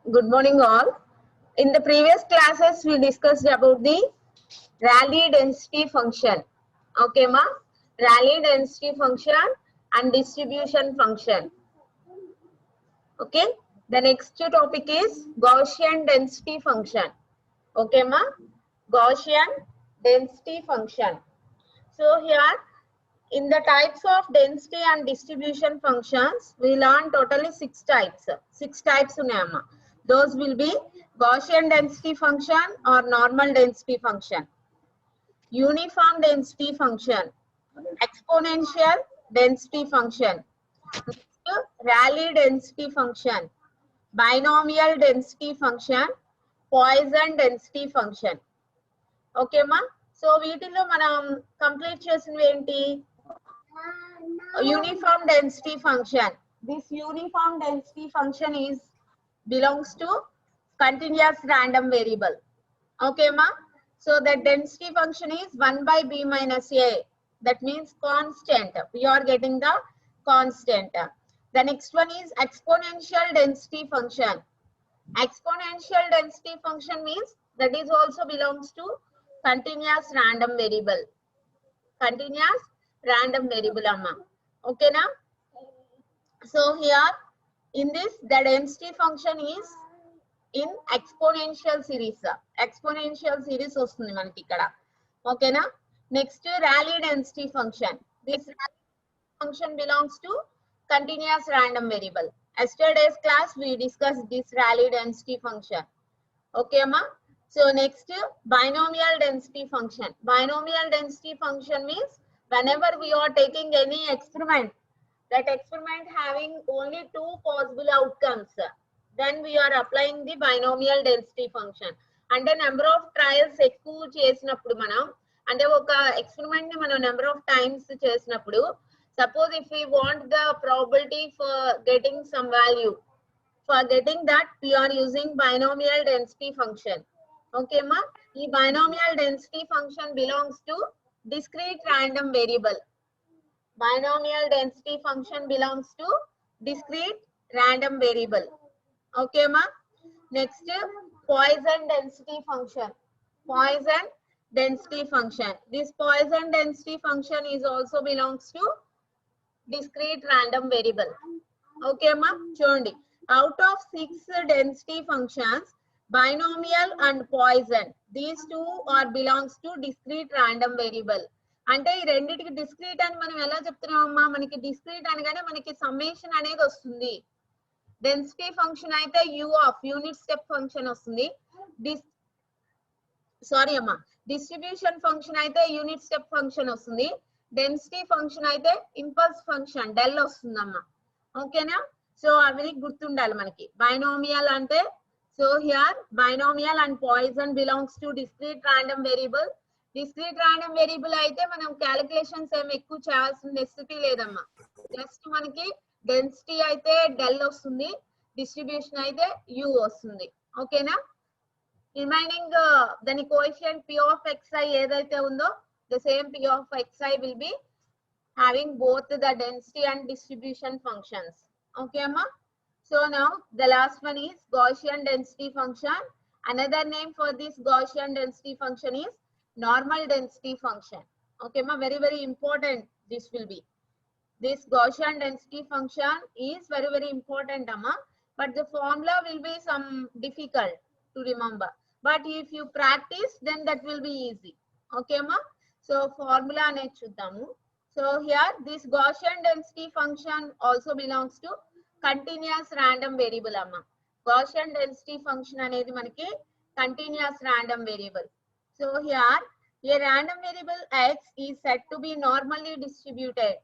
Good morning all. In the previous classes, we discussed about the Rayleigh density function. Okay, ma? Rayleigh density function and distribution function. Okay. The next topic is Gaussian density function. Okay, ma? Gaussian density function. So here, in the types of density and distribution functions, we learn totally 6 types. 6 types unnayamma. Those will be Gaussian density function or normal density function, uniform density function, exponential density function, Rayleigh density function, binomial density function, Poisson density function. Okay ma? So వీటిలో మనం complete చేసినవి ఏంటి? Uniform density function. This uniform density function belongs to continuous random variable. Okay ma? So the density function is 1 by b minus a. That means constant. We are getting the constant. The next one is exponential density function. Exponential density function means that is also belongs to continuous random variable. Continuous random variable amma. Okay na? So here in this the density function is in exponential series. Exponential series వస్తుంది మనకి ఇక్కడ. ఓకేనా? Next Rayleigh density function. This Rayleigh function belongs to continuous random variable. Yesterday's class we discussed this Rayleigh density function. Okay ma? So next binomial density function. Binomial density function means whenever we are taking any experiment, that experiment having only 2 possible outcomes, then we are applying the binomial density function. And the number of trials ఎక్కువ చేసినప్పుడు మనం అంటే ఒక experiment ని మనం number of times చేసినప్పుడు suppose if we want the probability for getting some value, for getting that we are using binomial density function. Okay ma? The binomial density function belongs to discrete random variable. Binomial density function belongs to discrete random variable. Okay ma? Next Poisson density function. Poisson density function. This Poisson density function is also belongs to discrete random variable. Okay ma? చూడండి, out of 6 density functions, binomial and Poisson, these two are belongs to discrete random variable. అంటే ఈ రెండిటికి discrete అని మనం ఎలా చెప్తున్నామమ్మా? మనకి discrete అనగానే మనకి సమ్మేషన్ అనేది వస్తుంది. డెన్సిటీ ఫంక్షన్ అయితే u of unit step function వస్తుంది. సారీ అమ్మా, డిస్ట్రిబ్యూషన్ ఫంక్షన్ అయితే యూనిట్ స్టెప్ ఫంక్షన్ వస్తుంది. డెన్సిటీ ఫంక్షన్ అయితే ఇంపల్స్ ఫంక్షన్ డెల్ వస్తుందమ్మా. ఓకేనా? సో అవి గుర్తుండాలి మనకి. బైనోమియల్ అంటే, so here binomial and poison belongs to discrete random variable. Discrete random variable అయితే మనం క్యాలిక్యులేషన్స్ ఏమి ఎక్కువ చేయాల్సిన నెసెసిటీ లేదమ్మా. జస్ట్ మనకి డెన్సిటీ అయితే డెల్ వస్తుంది, డిస్ట్రిబ్యూషన్ అయితే యూ వస్తుంది. ఓకేనా? రిమైనింగ్ దాని కోఎఫిషియంట్ p of xi ఏదైతే ఉందో the same p of xi will be having both the density and distribution functions. Okay amma? So now the last one is Gaussian density function. Another name for this Gaussian density function is normal density function. Okay ma? Very important this will be. This Gaussian density function is very important amma, but the formula will be some difficult to remember. But if you practice, then that will be easy. Okay ma? So formula అనేది చూద్దాము. So here this Gaussian density function also belongs to continuous random variable amma. Gaussian density function అనేది మనకి continuous random variable. So here a random variable x is said to be normally distributed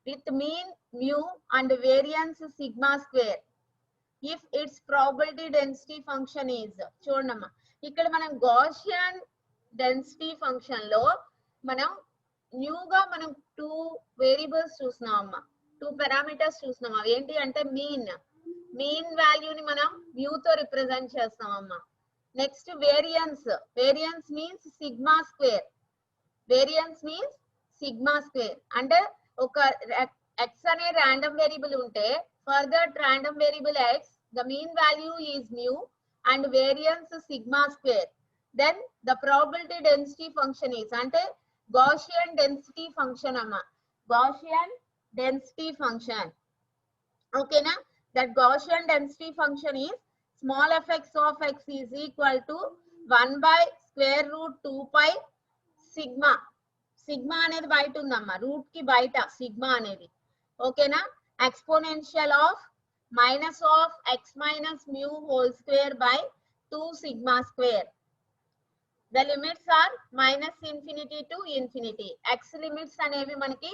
with mean mu and variance sigma square if its probability density function is. చూడమ్మా, ఇక్కడ మనం Gaussian density function లో మనం న్యూగా మనం 2 variables చూస్తున్నాం అమ్మా, 2 parameters చూస్తున్నాం. అవి ఏంటి అంటే మీన్ వాల్యూని మనం మ్యూ తో రిప్రజెంట్ చేస్తాం అమ్మా. Next variance means sigma square. Variance means sigma square అంటే ఒక x అనే ర్యాండమ్ వేరియబుల్ ఉంటే for that random variable x the mean value is mu and variance sigma square, then the probability density function is ante Gaussian density function amma, Gaussian density function. Okay na, that Gaussian density function is small fx of x is equal to 1 by square root 2 pi sigma. Sigma అనేది బయట ఉందమ్మా, route కి బయట sigma అనేది. ఓకేనా, exponential of minus of x minus mu whole square by 2 sigma square. The limits are minus infinity to infinity. X limits అనేవి మనకి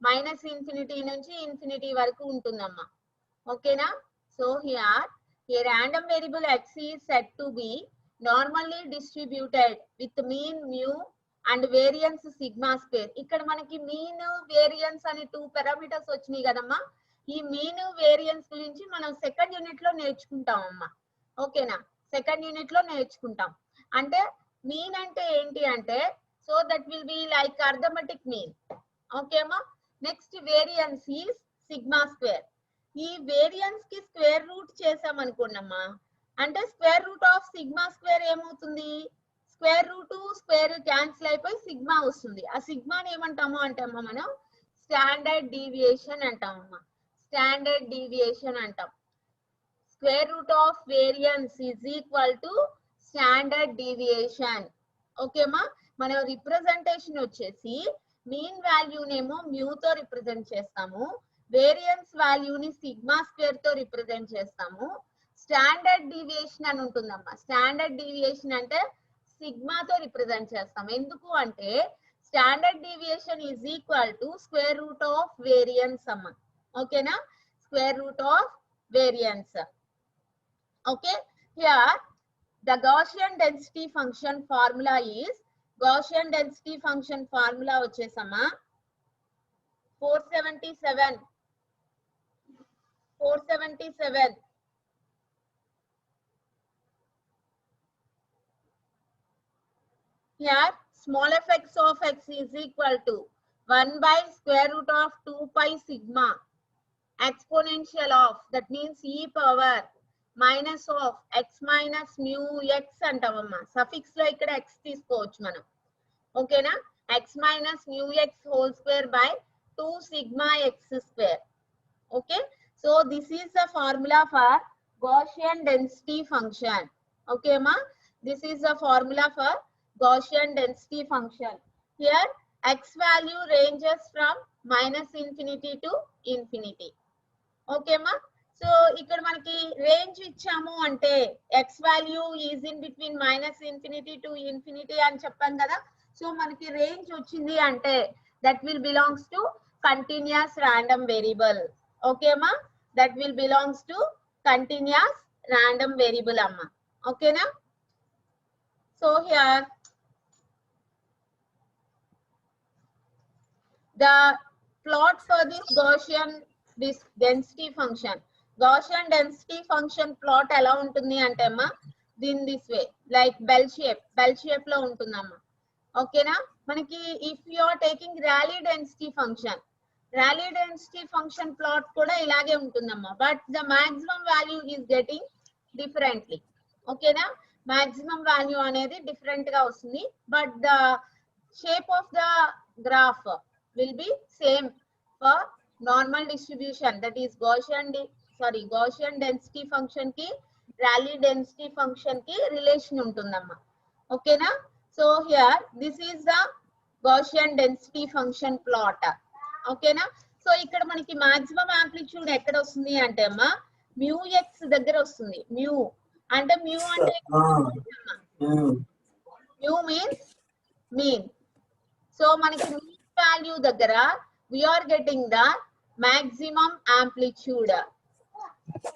minus infinity నుంచి ఇన్ఫినిటీ వరకు ఉంటుందమ్మా. ఓకేనా, so here a random variable x is said to be normally distributed with mean mu and variance sigma square. ఇక్కడ మనకి mean variance అని 2 parameters వచ్చినాయి కదమ్మా. ఈ మీన్ వేరియన్స్ గురించి మనం సెకండ్ యూనిట్ లో నేర్చుకుంటాం అమ్మా. ఓకేనా, సెకండ్ యూనిట్ లో నేర్చుకుంటాం. అంటే మీన్ అంటే ఏంటి అంటే, so that will be like arithmetic mean. Okay అమ్మా. Next variance is sigma square. ఈ వేరియన్స్ కి స్క్వేర్ రూట్ చేసాం అనుకోండమ్మా, అంటే square root of sigma square ఏమవుతుంది, స్క్వేర్ రూట్ స్క్వేర్ క్యాన్సిల్ అయిపోయి సిగ్మా వస్తుంది. ఆ సిగ్మాని ఏమంటాము అంటే అమ్మా మనం స్టాండర్డ్ డీవియేషన్ అంటామమ్మా. స్టాండర్డ్ డీవియేషన్ అంటాం. Square root of variance is equal to standard deviation. ఓకేమా, మన రిప్రజెంటేషన్ వచ్చేసి మీన్ వాల్యూనేమో మ్యూతో రిప్రజెంట్ చేస్తాము, వేరియన్స్ వాల్యూని సిగ్మా స్క్వేర్ తో రిప్రజెంట్ చేస్తాము. స్టాండర్డ్ డీవియేషన్ అని ఉంటుందమ్మా. స్టాండర్డ్ డీవియేషన్ అంటే సిగ్మాతో రిప్రజెంట్ చేస్తాం. ఎందుకు అంటే standard deviation is equal to square root of variance అమ్మా. ఓకేనా, square root of variance. Okay, here the Gaussian density function formula is, Gaussian density function formula వచ్చేసమ్మా 477. Here small fx of x is equal to 1 by square root of 2 pi sigma exponential of, that means e power minus of x minus mu x అంటామమ్మా. Suffix లో ఇక్కడ x తీసుకోవచ్చు మనం. ఓకేనా, x minus mu x whole square by 2 sigma x square. Okay, so this is the formula for Gaussian density function. Okay ma, this is the formula for Gaussian density function. Here x value ranges from minus infinity to infinity. Okay ma, so ఇక్కడ మనకి range ఇచ్చాము అంటే x value is in between minus infinity to infinity అని చెప్పాం కదా. So మనకి range వచ్చింది అంటే that will belongs to continuous random variable. ఓకేమా, that will belongs to continuous random variable అమ్మా. ఓకేనా, so here the plot for this Gaussian density function. Gaussian density function plot ఎలా ఉంటుంది అంటే అమ్మా దీని this way, like bell shape లో ఉంటుందమ్మా. ఓకేనా, మనకి if you are taking Rayleigh density function plot కూడా ఇలాగే ఉంటుందమ్మా. But the maximum value is getting differently. ఓకేనా, మాక్సిమం వాల్యూ అనేది డిఫరెంట్ గా వస్తుంది, but the shape of the graph will be same for normal distribution, that is Gaussian density function ki Rayleigh density function ki relation untundamma. Okay na, so here this is the Gaussian density function plot. Okay na, so ikkada manaki maximum amplitude ekkada vastundi ante amma mu x daggara vastundi. Mu ante mu means mean. So manaki mean value daggara we are getting the maximum amplitude.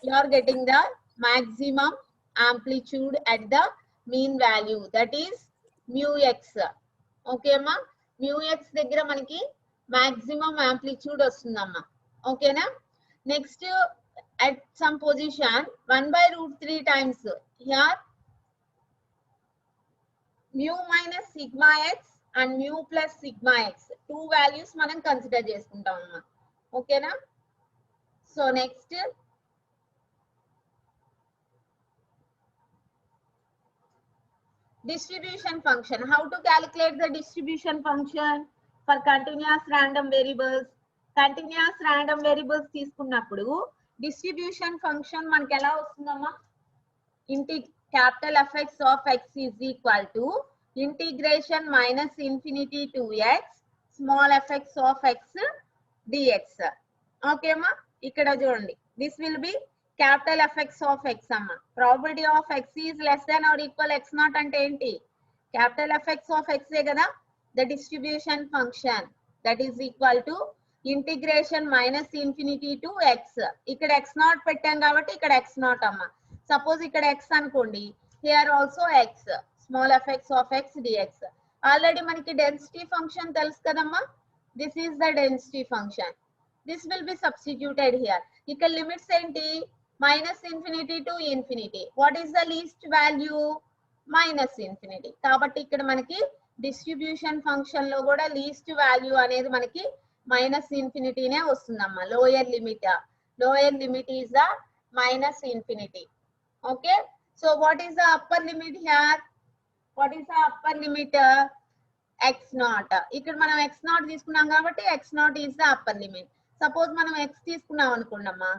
You are getting the maximum amplitude at the mean value, that is mu x. Okay ma, mu x దగ్గర మనకి maximum amplitude వస్తుందమ్మా. ఓకేనా, next at some position 1 by root 3 times, here mu minus sigma x and mu plus sigma x, 2 values మనం consider చేసుకుంటాం అమ్మా. ఓకేనా, so next Distribution function. How to calculate the distribution function for continuous random variables? Continuous random variables తీసుకున్నప్పుడు distribution function మనకి ఎలా వస్తుందమ్మా? Capital Fx of x is equal to integration minus infinity to x small fx of x dx. Okay ma, ikkada chudandi, this will be capital Fx of x amma. Probability of x is less than or equal x naught ante enti? Capital Fx of x e kada. The distribution function that is equal to integration minus infinity to x. Ikkada x naught pettam kabatti ikkada x naught amma. Suppose ikkada x anukondi, here also x, small fx of x dx. Already maniki density function telusu kadamma. This is the density function. This will be substituted here. Ikkada limits enti? Minus infinity to infinity. What is the least value? Minus infinity. Kabatti ikkada manaki distribution function lo kuda least value anedi manaki minus infinity ne vastundamma. Lower limit is the minus infinity. Okay, so what is the upper limit here? What is the upper limit? X naught. Ikkada manam x naught తీసుకున్నాం కాబట్టి x naught is the upper limit. Suppose manam x తీసుకున్నాం అనుకున్నామా,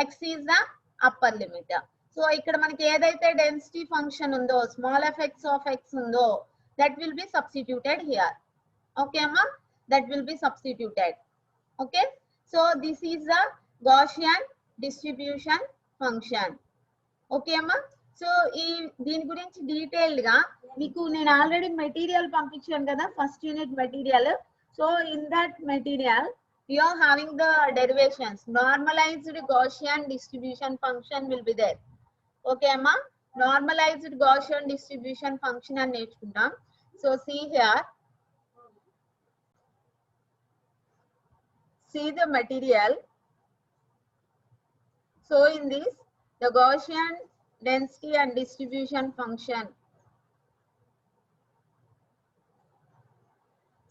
x is the upper limit. So ikkada manaki edaithe density function undo, small fx of x undo, that will be substituted here. Okay amma, that will be substituted. Okay, so this is the Gaussian distribution function. Okay అమ్మా. So దీని గురించి detailed గా మీకు నేను already material పంపించాను కదా, first unit material. So in that material you are having the derivations. Normalized Gaussian distribution function will be there. Okay అమ్మా, normalized Gaussian distribution function అని నేర్చుకుంటాం. So see here, see the material. So in this, the Gaussian density and distribution function.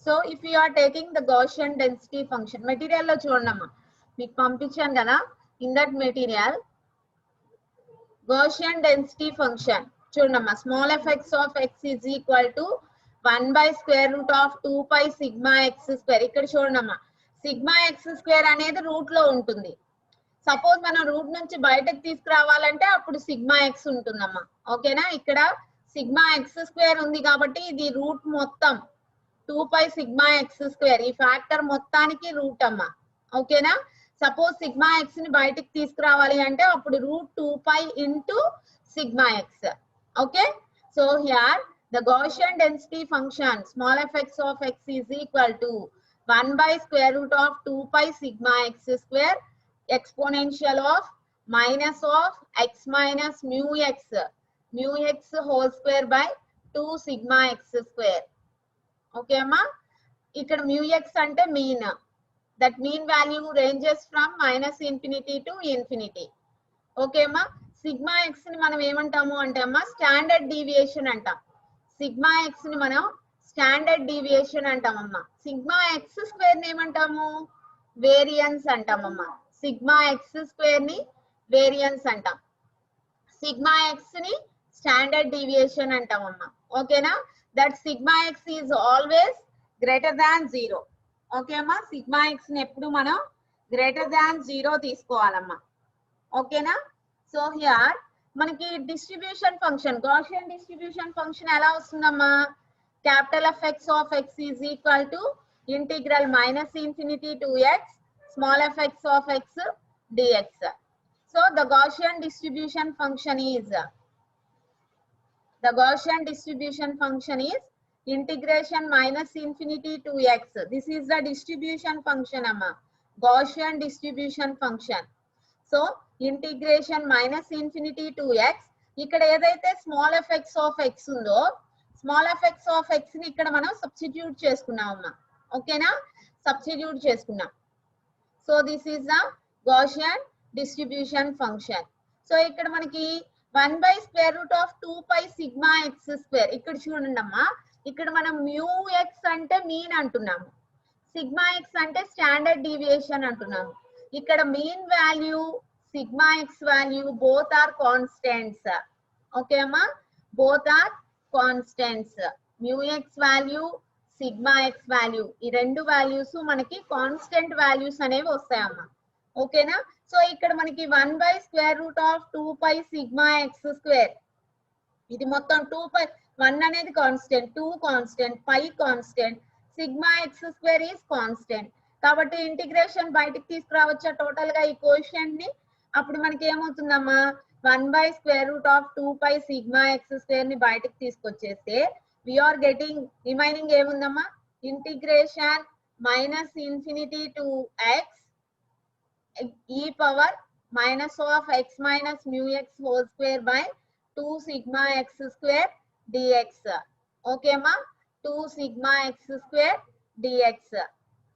So if you are taking the Gaussian density function, material lo chudamma, meeku pampinchanu kada, in that material Gaussian density function chudamma, small fx of x is equal to 1 by square root of 2 pi sigma x square. ikkada chudamma, sigma x square anedi root lo untundi. Suppose మనం route నుంచి బయటకు తీసుకురావాలంటే అప్పుడు sigma X ఉంటుందమ్మా. ఓకేనా, ఇక్కడ sigma x square ఉంది కాబట్టి ఇది రూట్ మొత్తం 2 పై సిగ్మా ఎక్స్ స్క్వేర్, ఈ ఫ్యాక్టర్ మొత్తానికి రూట్ అమ్మా. ఓకేనా, సపోజ్ సిగ్మా ఎక్స్ ని బయటకు తీసుకురావాలి అంటే అప్పుడు root 2 pi into sigma x. Okay, so here the Gaussian density function small fx of x is equal to 1 by square root of 2 pi sigma x square exponential of minus of x minus mu x whole square by 2 sigma x square. Okay amma, ikkada mu x ante mean, that mean value ranges from minus infinity to infinity. Okay amma, sigma x ni manam emantamu ante amma standard deviation antam. Sigma x ni manam standard deviation antam amma. Sigma x square ni emantamu variance antam amma. Sigma x square ని variance అంటాం, sigma X ని standard deviation అంటాం అమ్మా. ఓకేనా, that sigma X is always greater than 0. Okay అమ్మా, sigma X ని ఎప్పుడు మనం గ్రేటర్ దాన్ 0 తీసుకోవాలమ్మా. ఓకేనా, సో హియర్ మనకి distribution function, Gaussian distribution function ఎలా వస్తుందమ్మా? Capital Fx of x is equal to integral minus infinity to x small fx of x dx. So the Gaussian distribution function is integration minus infinity to x. This is the distribution function amma, Gaussian distribution function. So integration minus infinity to x, ikkada edaithe small fx of x undo, small fx of x ni ikkada manam substitute cheskunnam amma. Okay na, substitute cheskunnam. So this is the Gaussian distribution function. So ikkada manaki 1 by square root of 2 pi sigma x square. ikkada chudandi amma, ikkada manam mu x ante mean antunnamu, sigma x ante standard deviation antunnamu. ikkada mean value, sigma x value both are constants. Okay amma, both are constants mu x value sigma x value ఈ రెండు values మనకి constant values అనేవి వస్తాయమ్మా ఓకేనా సో ఇక్కడ మనకి 1/√2 pi sigma x square ఇది మొత్తం 2 పై 1 అనేది constant 2 constant pi constant sigma x square is constant కాబట్టి ఇంటిగ్రేషన్ బయటికి తీసుకురావచ్చా టోటల్ గా ఈ కోఎఫిషియంట్ ని అప్పుడు మనకి ఏమవుతుందమ్మా 1/√2 పై సిగ్మా x స్క్వేర్ ని బయటికి తీసుకొచ్చేస్తే we are getting remaining ఏముందమ్మా integration -∞ to x e power minus of x minus mu x whole square by 2 sigma x square dx. Okay ma 2 sigma x square dx.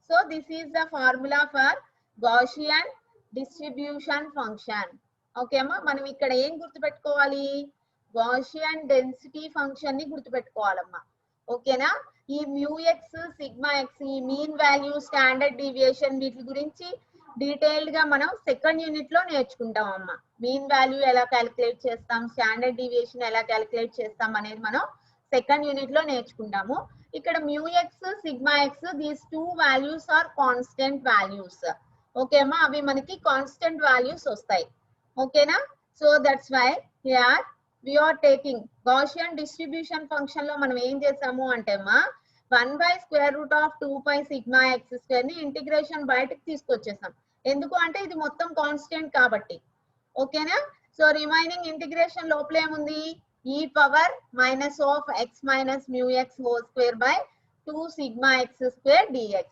So this is the formula for Gaussian distribution function. Okay ma మనం ఇక్కడ ఏం గుర్తుపెట్టుకోవాలి Gaussian density function ని గుర్తుపెట్టుకోవాలమ్మా ఓకేనా ఈ mu x sigma x ఈ mean value standard deviation వీటి గురించి డీటెయిల్డ్ గా మనం సెకండ్ యూనిట్ లో నేర్చుకుంటాం అమ్మా మీన్ వాల్యూ ఎలా క్యాలిక్యులేట్ చేస్తాం స్టాండర్డ్ డీవియేషన్ ఎలా క్యాలిక్యులేట్ చేస్తాం అనేది మనం సెకండ్ యూనిట్ లో నేర్చుకుంటాము ఇక్కడ mu x sigma x these two values are constant values okay అమ్మా అవి మనకి కాన్స్టెంట్ వాల్యూస్ వస్తాయి ఓకేనా so that's why here we are taking Gaussian distribution function లో మనం ఏం చేసాము అంటే అమ్మా 1/√2 పై సిగ్మా x స్క్వేర్ ని ఇంటిగ్రేషన్ బయటకు తీసుకొచ్చేసాం ఎందుకు అంటే ఇది మొత్తం కాన్స్టెంట్ కాబట్టి ఓకేనా సో రిమైనింగ్ ఇంటిగ్రేషన్ లోపల ఏముంది e power minus of x మైనస్ mu x whole square by 2 sigma x square dx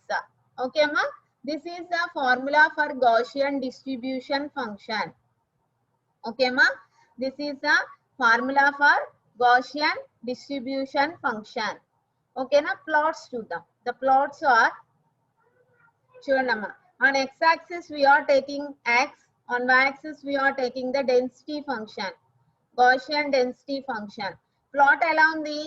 okay అమ్మా this is the formula for Gaussian distribution function okay అమ్మా this is the formula for Gaussian distribution function okay na plots చూద్దాం the plots are చూడండి on x axis we are taking x on y axis we are taking the density function Gaussian density function plot ఎలా ఉంది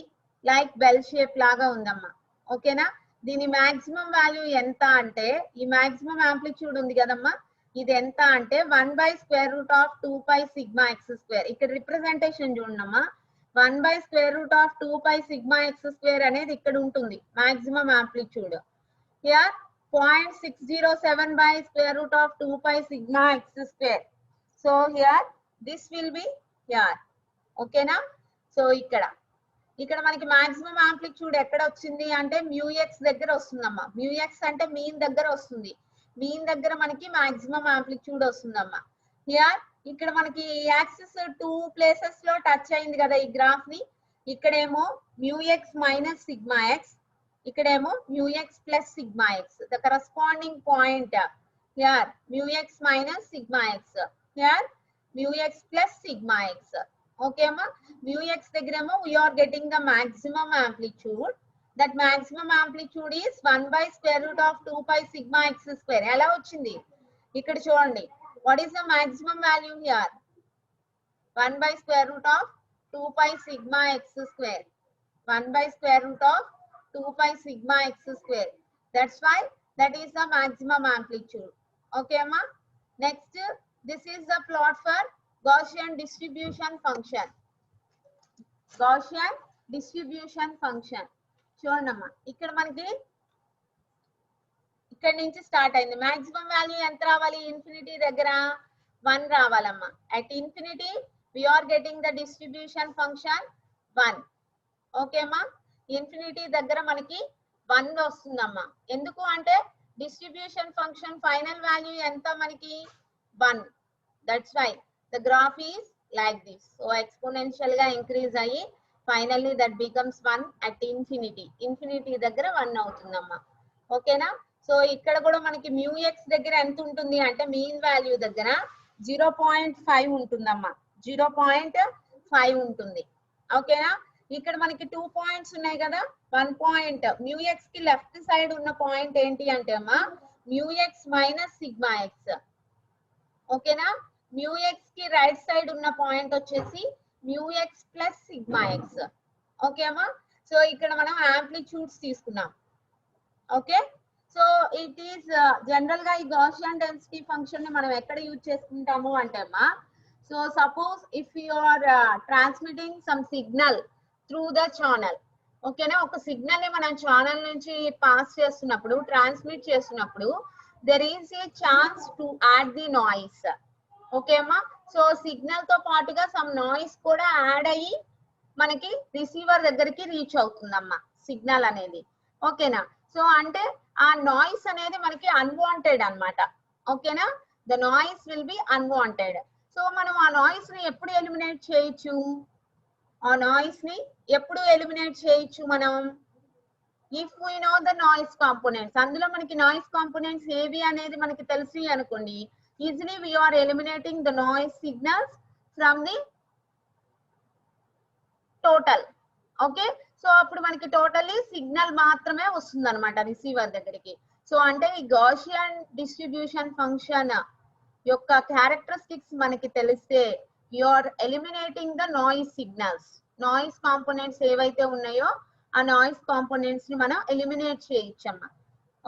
like bell shape లాగా ఉందమ్మా ఓకేనా దీని maximum value ఎంత అంటే ఈ మాక్సిమం యాంప్లిట్యూడ్ ఉంది కదమ్మా ఇది ఎంత అంటే 1/√2 పై సిగ్మా x స్క్వేర్ ఇక్కడ రిప్రజెంటేషన్ చూడమ్మా 1/√2 పై సిగ్మా x స్క్వేర్ అనేది ఇక్కడ ఉంటుంది maximum amplitude here 0.607/√2 pi sigma x square so here this will be here ఓకేనా సో ఇక్కడ మనకి మాక్సిమం యాంప్లిట్యూడ్ ఎక్కడ వచ్చింది అంటే mu x దగ్గర వస్తుందమ్మా mu x అంటే మీన్ దగ్గర వస్తుంది మీన్ దగ్గర మనకి మాక్సిమం యాంప్లిట్యూడ్ వస్తుందమ్మా హియర్ ఇక్కడ మనకి యాక్సిస్ 2 ప్లేసెస్ లో టచ్ అయింది కదా ఈ గ్రాఫ్ ని ఇక్కడేమో mu x minus sigma x ఇక్కడేమో mu x plus sigma x the corresponding point here mu x minus sigma x here mu x plus sigma x ఓకే అమ్మా mu x దగ్గరేమో we are getting the maximum amplitude that maximum amplitude is 1/√2 pi sigma x square ఎలా వచ్చింది ఇక్కడ చూడండి what is the maximum value here 1/√2 pi sigma x square 1/√2 pi sigma x square that's why that is the maximum amplitude okay amma next this is the plot for Gaussian distribution function Gaussian distribution function చూడమ్మా ఇక్కడ మనకి ఇక్కడ నుంచి start అయింది maximum value ఎంత రావాలి infinity దగ్గర 1 రావాలమ్మా at infinity we are getting the distribution function 1 okay అమ్మా ఇన్ఫినిటీ దగ్గర మనకి 1 వస్తుందమ్మా ఎందుకు అంటే డిస్ట్రిబ్యూషన్ ఫంక్షన్ ఫైనల్ వాల్యూ ఎంత మనకి 1 that's why the graph is like this so exponential ga increase ayi finally that becomes 1 at infinity దగ్గర 1 అవుతుందమ్మా ఓకేనా సో ఇక్కడ కూడా మనకి mu x దగ్గర ఎంత ఉంటుంది అంటే మీన్ వాల్యూ దగ్గర 0.5 ఉంటుందమ్మా 0.5 ఉంటుంది ఓకేనా ఇక్కడ మనకి 2 పాయింట్స్ ఉన్నాయి కదా 1 పాయింట్ mu x కి లెఫ్ట్ సైడ్ ఉన్న పాయింట్ ఏంటి అంటే అమ్మా mu x minus sigma x ఓకేనా mu x కి రైట్ సైడ్ ఉన్న పాయింట్ వచ్చేసి mu x plus sigma x ఓకే అమ్మా సో ఇక్కడ మనం యాంప్లిట్యూడ్స్ తీసుకున్నాం okay so it is general గా ఈ Gaussian density ఫంక్షన్ ని మనం ఎక్కడ యూజ్ చేసుకుంటాము అంటే అమ్మా so suppose if you are transmitting some signal through the channel. ఓకేనా, ఒక సిగ్నల్ ని మనం ఛానల్ నుంచి పాస్ చేస్తున్నప్పుడు, ట్రాన్స్మిట్ చేస్తున్నప్పుడు there is a chance to add the noise. Okay అమ్మా, సో సిగ్నల్ తో పాటుగా సమ్ నాయిస్ కూడా యాడ్ అయ్యి మనకి రిసీవర్ దగ్గరికి రీచ్ అవుతుందమ్మా సిగ్నల్ అనేది. ఓకేనా, సో అంటే ఆ నాయిస్ అనేది మనకి అన్వాంటెడ్ అన్నమాట. ఓకేనా, the noise will be unwanted. So మనం ఆ నాయిస్ ని ఎప్పుడు ఎలిమినేట్ చేయొచ్చు? ఆ నాయిస్ ని ఎప్పుడు ఎలిమినేట్ చేయొచ్చు మనం? If we know the noise components. అందులో మనకి నాయిస్ కాంపోనెంట్స్ ఏవి అనేది మనకి తెలిసి అనుకోండి, easily we are eliminating the noise signals from the total. Okay, so అప్పుడు మనకి టోటల్లీ సిగ్నల్ మాత్రమే వస్తుంది అనమాట రిసీవర్ దగ్గరికి. సో అంటే ఈ గాసియన్ డిస్ట్రిబ్యూషన్ ఫంక్షన్ యొక్క క్యారెక్టరిస్టిక్స్ మనకి తెలిస్తే you are eliminating the noise signals. Noise components ఏవైతే ఉన్నాయో ఆ నాయిస్ కాంపోనెంట్స్ ని మనం ఎలిమినేట్ చేయొచ్చమ్మా.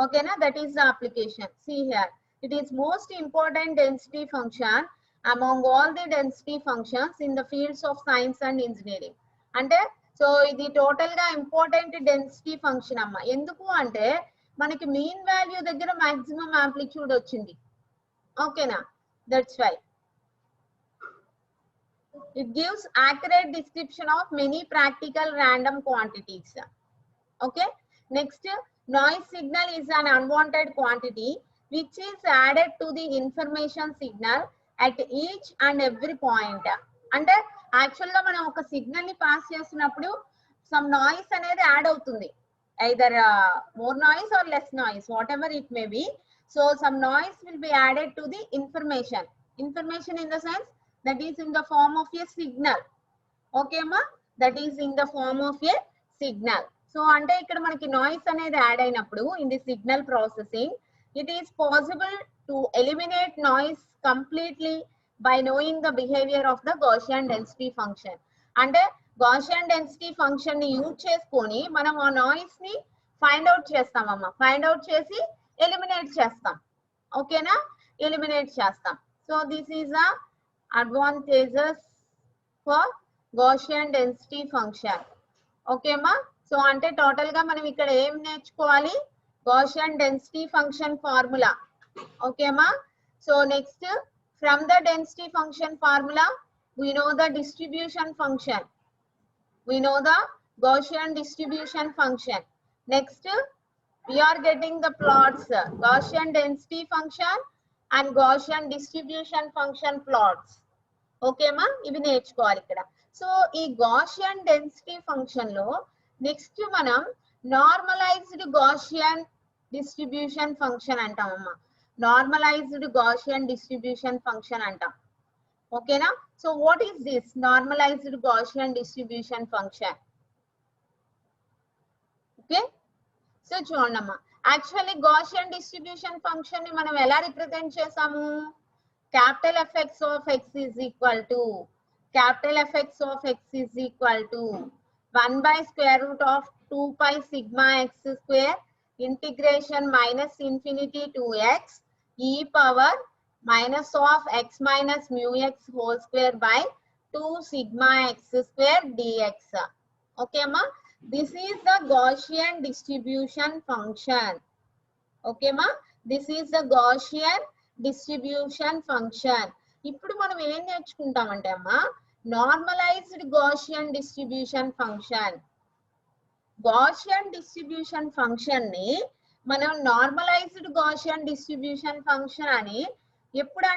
ఓకేనా, that is the application. See here, it is most important density function among all the density functions in the fields of science and engineering. అంటే so ఇది total గా ఇంపార్టెంట్ డెన్సిటీ ఫంక్షన్ అమ్మా. ఎందుకు అంటే మనకి మీన్ వాల్యూ దగ్గర maximum amplitude వచ్చింది. ఓకేనా, that's why it gives accurate description of many practical random quantities. Okay, next, noise signal is an unwanted quantity which is added to the information signal at each and every point. అంటే actual గా మనం ఒక signal ని pass చేస్తున్నప్పుడు some noise అనేది add అవుతుంది, either more noise or less noise, whatever it may be. So some noise will be added to the information in the sense that is in the form of a signal. Okay ma, that is in the form of a signal. So ante ikkada manaki noise anedi add ayinappudu in the signal processing, it is possible to eliminate noise completely by knowing the behavior of the Gaussian density function. Ante Gaussian density function ni use cheskoni manam aa noise ni find out chestam amma, find out chesi eliminate chestam. Okay na, eliminate chestam. So this is a advantages for Gaussian density function. Okay ma, so ante total ga manam ikkada em నేర్చుకోవాలి, Gaussian density function formula. Okay ma, so next, from the density function formula we know the distribution function, we know the Gaussian distribution function. Next we are getting the plots, Gaussian density function and Gaussian distribution function plots. Okay ma, ivi నేర్చుకోవాలి ఇక్కడ. So ఈ Gaussian density function లో next మనం normalised Gaussian distribution function అంటాం అమ్మా. Normalized Gaussian distribution function అంటాం. ఓకేనా, so what is this normalised Gaussian distribution function? Okay, so చూడమ్మా, యాక్చువల్లీ Gaussian distribution function ని మనం ఎలా రిప్రజెంట్ చేసాము? capital Fx of x is equal to capital Fx of x is equal to 1 by square root of 2 pi sigma x square integration minus infinity to x e power minus of x minus mu x whole square by 2 sigma x square dx. Okay ma, this is the Gaussian distribution function. Okay ma, this is the Gaussian distribution function. ఇప్పుడు మనం ఏం నేర్చుకుంటామంటే అమ్మా, normalized Gaussian distribution function. Gaussian distribution function ని మనం normalised Gaussian distribution function అని ఎప్పుడు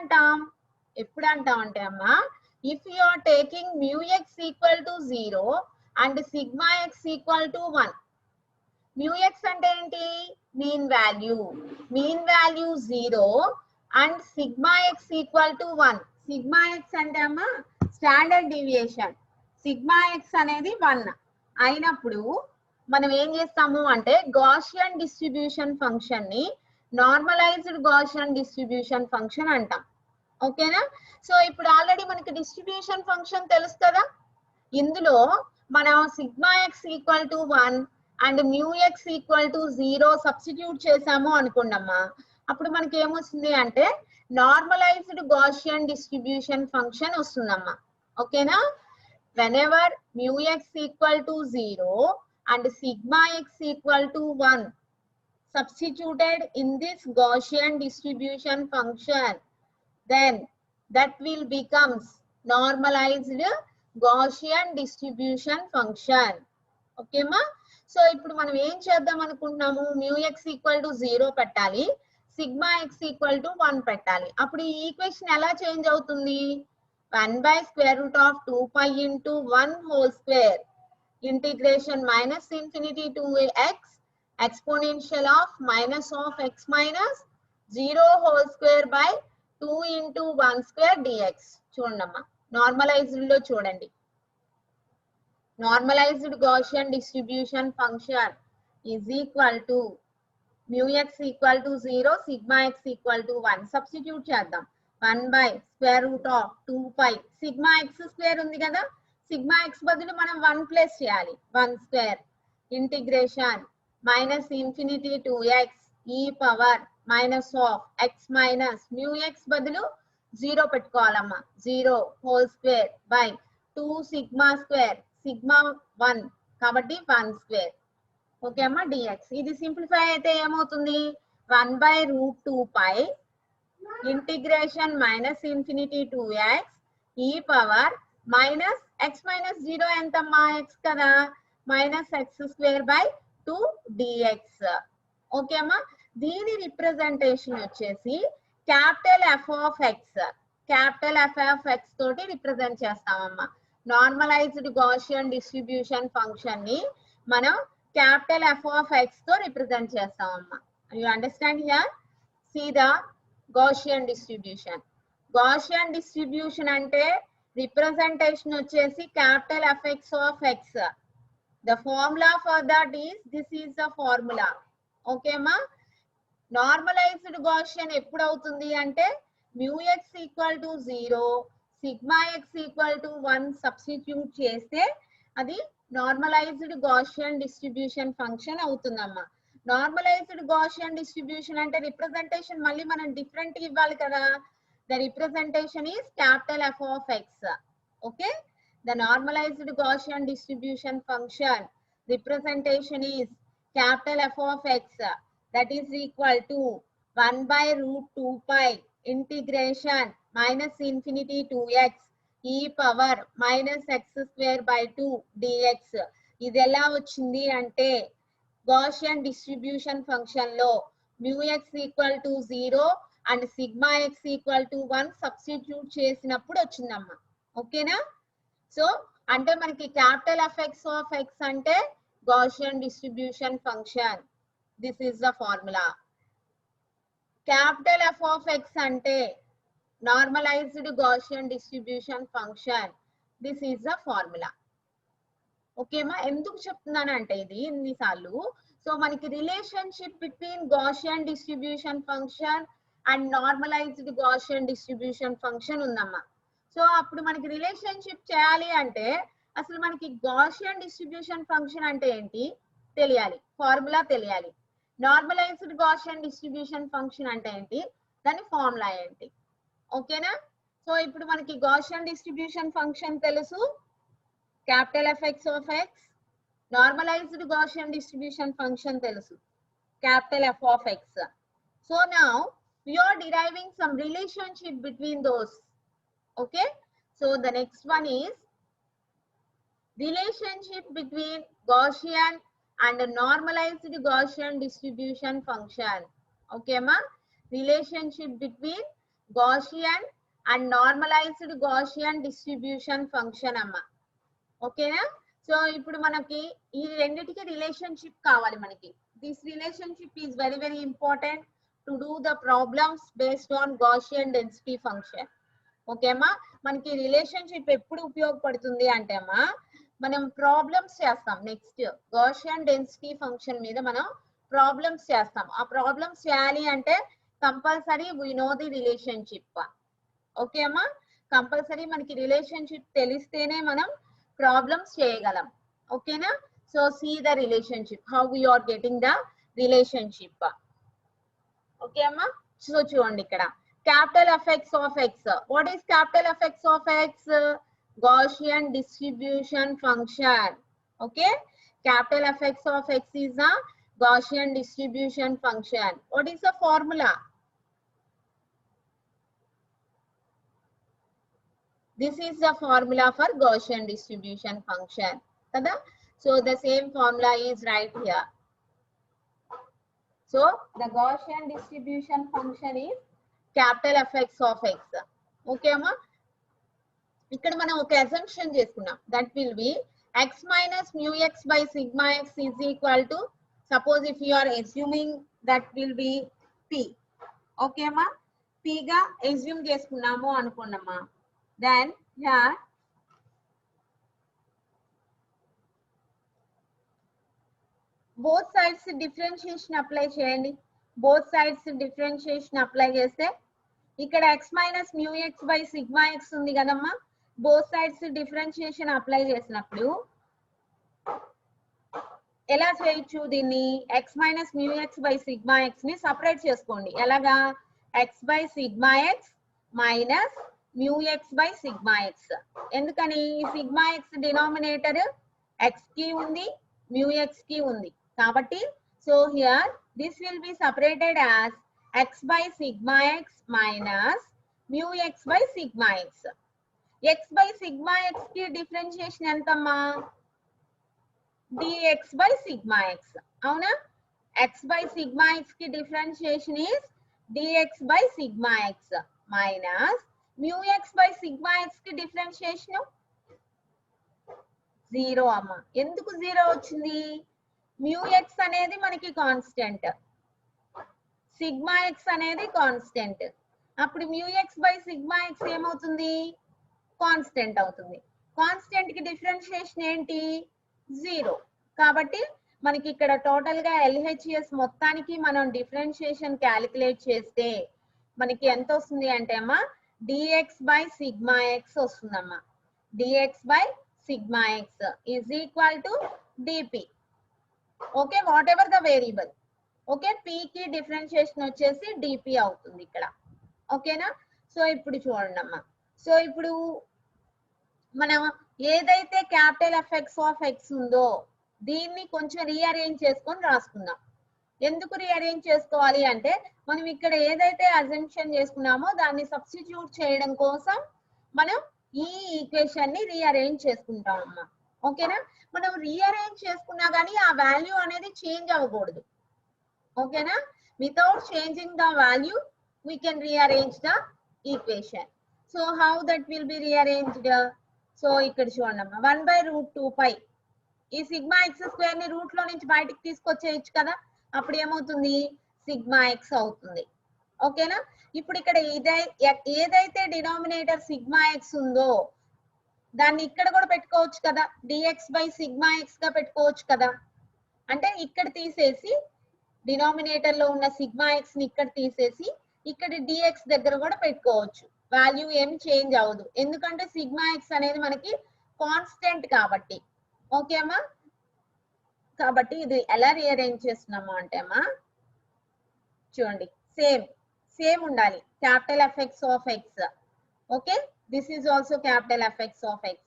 అంటాం అంటే అమ్మా, if you are taking mu x equal to 0 and sigma x equal to 1. mu x అంటే ఏంటి? Mean value 0 and sigma x equal to 1. sigma x అంటే అమ్మా స్టాండర్డ్ డీవియేషన్. sigma x అనేది 1 అయినప్పుడు మనం ఏం చేస్తాము అంటే Gaussian distribution function ని నార్మలైజ్డ్ Gaussian distribution function అంటాం. ఓకేనా, సో ఇప్పుడు ఆల్రెడీ మనకి డిస్ట్రిబ్యూషన్ ఫంక్షన్ తెలుసు కదా. ఇందులో మనం sigma x equal to 1 and mu x equal to 0 substitute చేసాము అనుకోండమ్మా, అప్పుడు మనకి ఏమొస్తుంది అంటే నార్మలైజ్డ్ Gaussian distribution function వస్తుందమ్మా. ఓకేనా, whenever mu x equal to 0 and sigma x equal to 1 substituted in this Gaussian distribution function, then that will becomes normalized Gaussian distribution function. Okay ma? So ఇప్పుడు మనం ఏం చేద్దాం అనుకుంటున్నాము, mu x equal to 0 పెట్టాలి, sigma x equal to 1 పెట్టాలి. అప్పుడు ఈ equation ఎలా చేంజ్ అవుతుంది, 1 by square root of 2 pi into 1 whole square integration minus infinity to x exponential of minus of x minus 0 whole square by 2 into 1 square dx. చూడండమ్మా, normalised లో చూడండి, normalized Gaussian distribution function is equal to mu x equal to 0, sigma x equal to 1. Substitute చేద్దాం, 1 by square root of 2 pi, sigma x square ఉంది కదా, sigma x బదులు మనం 1 plus చేయాలి, 1 square integration minus infinity to x e power minus of x minus mu x బదులు 0 పెట్టుకోవాలమ్మా, 0 whole square by 2 sigma square, sigma 1 కాబట్టి 1 square. Okay అమ్మా, dx. ఇది simplify అయితే ఏమవుతుంది, 1 by root 2 pi integration minus infinity to x e power minus x minus 0 ఎంతమ్మా, x కదా, minus x square by 2 dx. Okay అమ్మా, దీని రిప్రజెంటేషన్ వచ్చేసి capital F of x, capital F of x తోటి represent చేస్తామమ్మా. Normalised Gaussian distribution function ని మనం capital F of x తో రిప్రజెంట్ చేస్తామమ్మా. You understand here? See the Gaussian distribution. Gaussian distribution అంటే రిప్రజెంటేషన్ వచ్చేసి capital F x of x. The formula for that is, this is the formula. ఓకేమా, normalised Gaussian ఎప్పుడు అవుతుంది అంటే mu x equal to 0, sigma x equal to 1 substitute చేస్తే అది normalised Gaussian distribution function అవుతుందమ్మా. Normalised Gaussian distribution అంటే representation మళ్ళీ మనం డిఫరెంట్ ఇవ్వాలి కదా. The representation is capital F of x. Okay, the normalised Gaussian distribution function representation is capital F of X, that is equal to 1 by root 2 pi integration minus infinity to x e power minus x square by 2 dx. ఇది ఎలా వచ్చింది అంటే Gaussian distribution function లో mu x equal to 0 and sigma x equal to 1 substitute చేసినప్పుడు వచ్చిందమ్మా. ఓకేనా? So అంటే మనకి capital F x of x అంటే Gaussian distribution function. This is the formula. Capital F of x ante normalized Gaussian distribution function. This is the formula. Okay ma, enduku cheptunnanu ante idi inni saalu. So maniki relationship between Gaussian distribution function and normalized Gaussian distribution function undamma. So appudu maniki relationship cheyali ante asalu maniki Gaussian distribution function ante enti teliyali, formula teliyali. Normalised Gaussian distribution function అంటే ఏంటి, దాని formula ఏంటి. ఓకేనా? So ఇప్పుడు మనకి Gaussian distribution function తెలుసు, capital F x of x. Normalised Gaussian distribution function తెలుసు, capital F of x. So now we are deriving some relationship between those. Okay, so the next one is relationship between Gaussian and normalized Gaussian distribution function. Okay ma, relationship between Gaussian and normalized Gaussian distribution function amma. Okay na? So ఇప్పుడు మనకి ఈ రెండిటికి relationship కావాలి మనకి. This relationship is very very important to do the problems based on Gaussian density function. Okay ma, మనకి relationship ఎప్పుడు ఉపయోగపడుతుంది అంటే అమ్మా మనం ప్రాబ్లమ్స్ చేస్తాం. నెక్స్ట్ గౌసియన్ డెన్సిటీ ఫంక్షన్ మీద మనం ప్రాబ్లమ్స్ చేస్తాం. ఆ ప్రాబ్లమ్స్ చేయాలి అంటే compulsory we know the relationship. Okay అమ్మా, కంపల్సరీ మనకి రిలేషన్షిప్ తెలిస్తేనే మనం ప్రాబ్లమ్స్ చేయగలం. ఓకేనా? So see the relationship, how we are getting the relationship. Okay అమ్మా, సో చూడండి ఇక్కడ capital F x of x. What is capital F x of x? Gaussian distribution function. Okay, capital Fx of x is a Gaussian distribution function. What is the formula? This is the formula for Gaussian distribution function. So the same formula is right here. So the Gaussian distribution function is capital Fx of x. Okay, amma? ఇక్కడ మనం ఒక assumption చేసుకున్నాం. That will B x minus mu x by sigma x is equal to, suppose if you are assuming that will be p. Okay అమ్మా, p గా assume చేసుకున్నాము అనుకున్నామా. Then here both sides differentiation apply చేయండి. both sides differentiation apply చేస్తే ఇక్కడ x minus mu x by sigma x ఉంది కదమ్మా. both sides differentiation apply చేసినప్పుడు ఎలా చేయొచ్చు దీన్ని? x minus mu x by sigma x ని సెపరేట్ చేసుకోండి. ఎలాగా? x by sigma x minus mu x by sigma x. ఎందుకని? sigma x డినామినేటర్ x కి ఉంది, mu x కి ఉంది కాబట్టి so here this will be separated as x by sigma x minus mu x by sigma x. x by sigma x की differentiation ఎంతమ్మా? dx by sigma x. అవునా? x by sigma x की differentiation is dx by sigma x minus mu x by sigma x की differentiation 0 అమ్మా. ఎందుకు 0 వచ్చింది? mu x అనేది మనకి కాన్స్టెంట్, సిగ్మా x అనేది కాన్స్టెంట్. అప్పుడు mu x by sigma x ఏమవుతుంది? కాన్స్టెంట్ అవుతుంది. కాన్స్టెంట్ కి డిఫరెన్షియేషన్ ఏంటి? 0. కాబట్టి మనకి ఇక్కడ టోటల్ గా LHS మొత్తానికి మనం డిఫరెన్షియేషన్ క్యాలిక్యులేట్ చేస్తే మనకి ఎంత వస్తుంది అంటే అమ్మా dx by sigma x వస్తుందమ్మా. dx by sigma x is equal to dp. Okay, what ever the variable. Okay, p కి డిఫరెన్షియేషన్ వచ్చేసి dp అవుతుంది ఇక్కడ. ఓకేనా? సో ఇప్పుడు చూడండి అమ్మా. సో ఇప్పుడు మనం ఏదైతే క్యాపిటల్ Fx ఆఫ్ x ఉందో దీన్ని కొంచెం రీఅరేంజ్ చేసుకొని రాసుకుందాం. ఎందుకు రీఅరేంజ్ చేసుకోవాలి అంటే మనం ఇక్కడ ఏదైతే అజంప్షన్ చేసుకున్నామో దాన్ని సబ్స్టిట్యూట్ చేయడం కోసం మనం ఈ ఈక్వేషన్ ని రీఅరేంజ్ చేసుకుంటాం అమ్మా. ఓకేనా? మనం రీఅరేంజ్ చేసుకున్నా కానీ ఆ వాల్యూ అనేది చేంజ్ అవ్వకూడదు. ఓకేనా? Without changing the value we can rearrange the equation. So how that will be rearranged? So ఇక్కడ చూడండి అమ్మా 1/√2 pi. ఈ సిగ్మా ఎక్స్ స్క్వేర్ ని రూట్ లో నుంచి బయటికి తీసుకొచ్చేయచ్చు కదా. అప్పుడు ఏమవుతుంది? సిగ్మా ఎక్స్ అవుతుంది. ఓకేనా? ఇప్పుడు ఇక్కడ ఏదైతే డినామినేటర్ సిగ్మా ఎక్స్ ఉందో దాన్ని ఇక్కడ కూడా పెట్టుకోవచ్చు కదా. dx by sigma x గా పెట్టుకోవచ్చు కదా. అంటే ఇక్కడ తీసేసి డినామినేటర్ లో ఉన్న సిగ్మా ఎక్స్ ని ఇక్కడ తీసేసి ఇక్కడ dx దగ్గర కూడా పెట్టుకోవచ్చు. వాల్యూ ఏం చేంజ్ అవ్వదు ఎందుకంటే సిగ్మా ఎక్స్ అనేది మనకి కాన్స్టెంట్ కాబట్టి. ఓకే అమ్మా? కాబట్టి ఇది ఎలా రీఅరేంజ్ చేస్తున్నాము అంటే అమ్మా చూడండి సేమ్ ఉండాలి. Capital Fx of x. Okay, this is also capital Fx of x.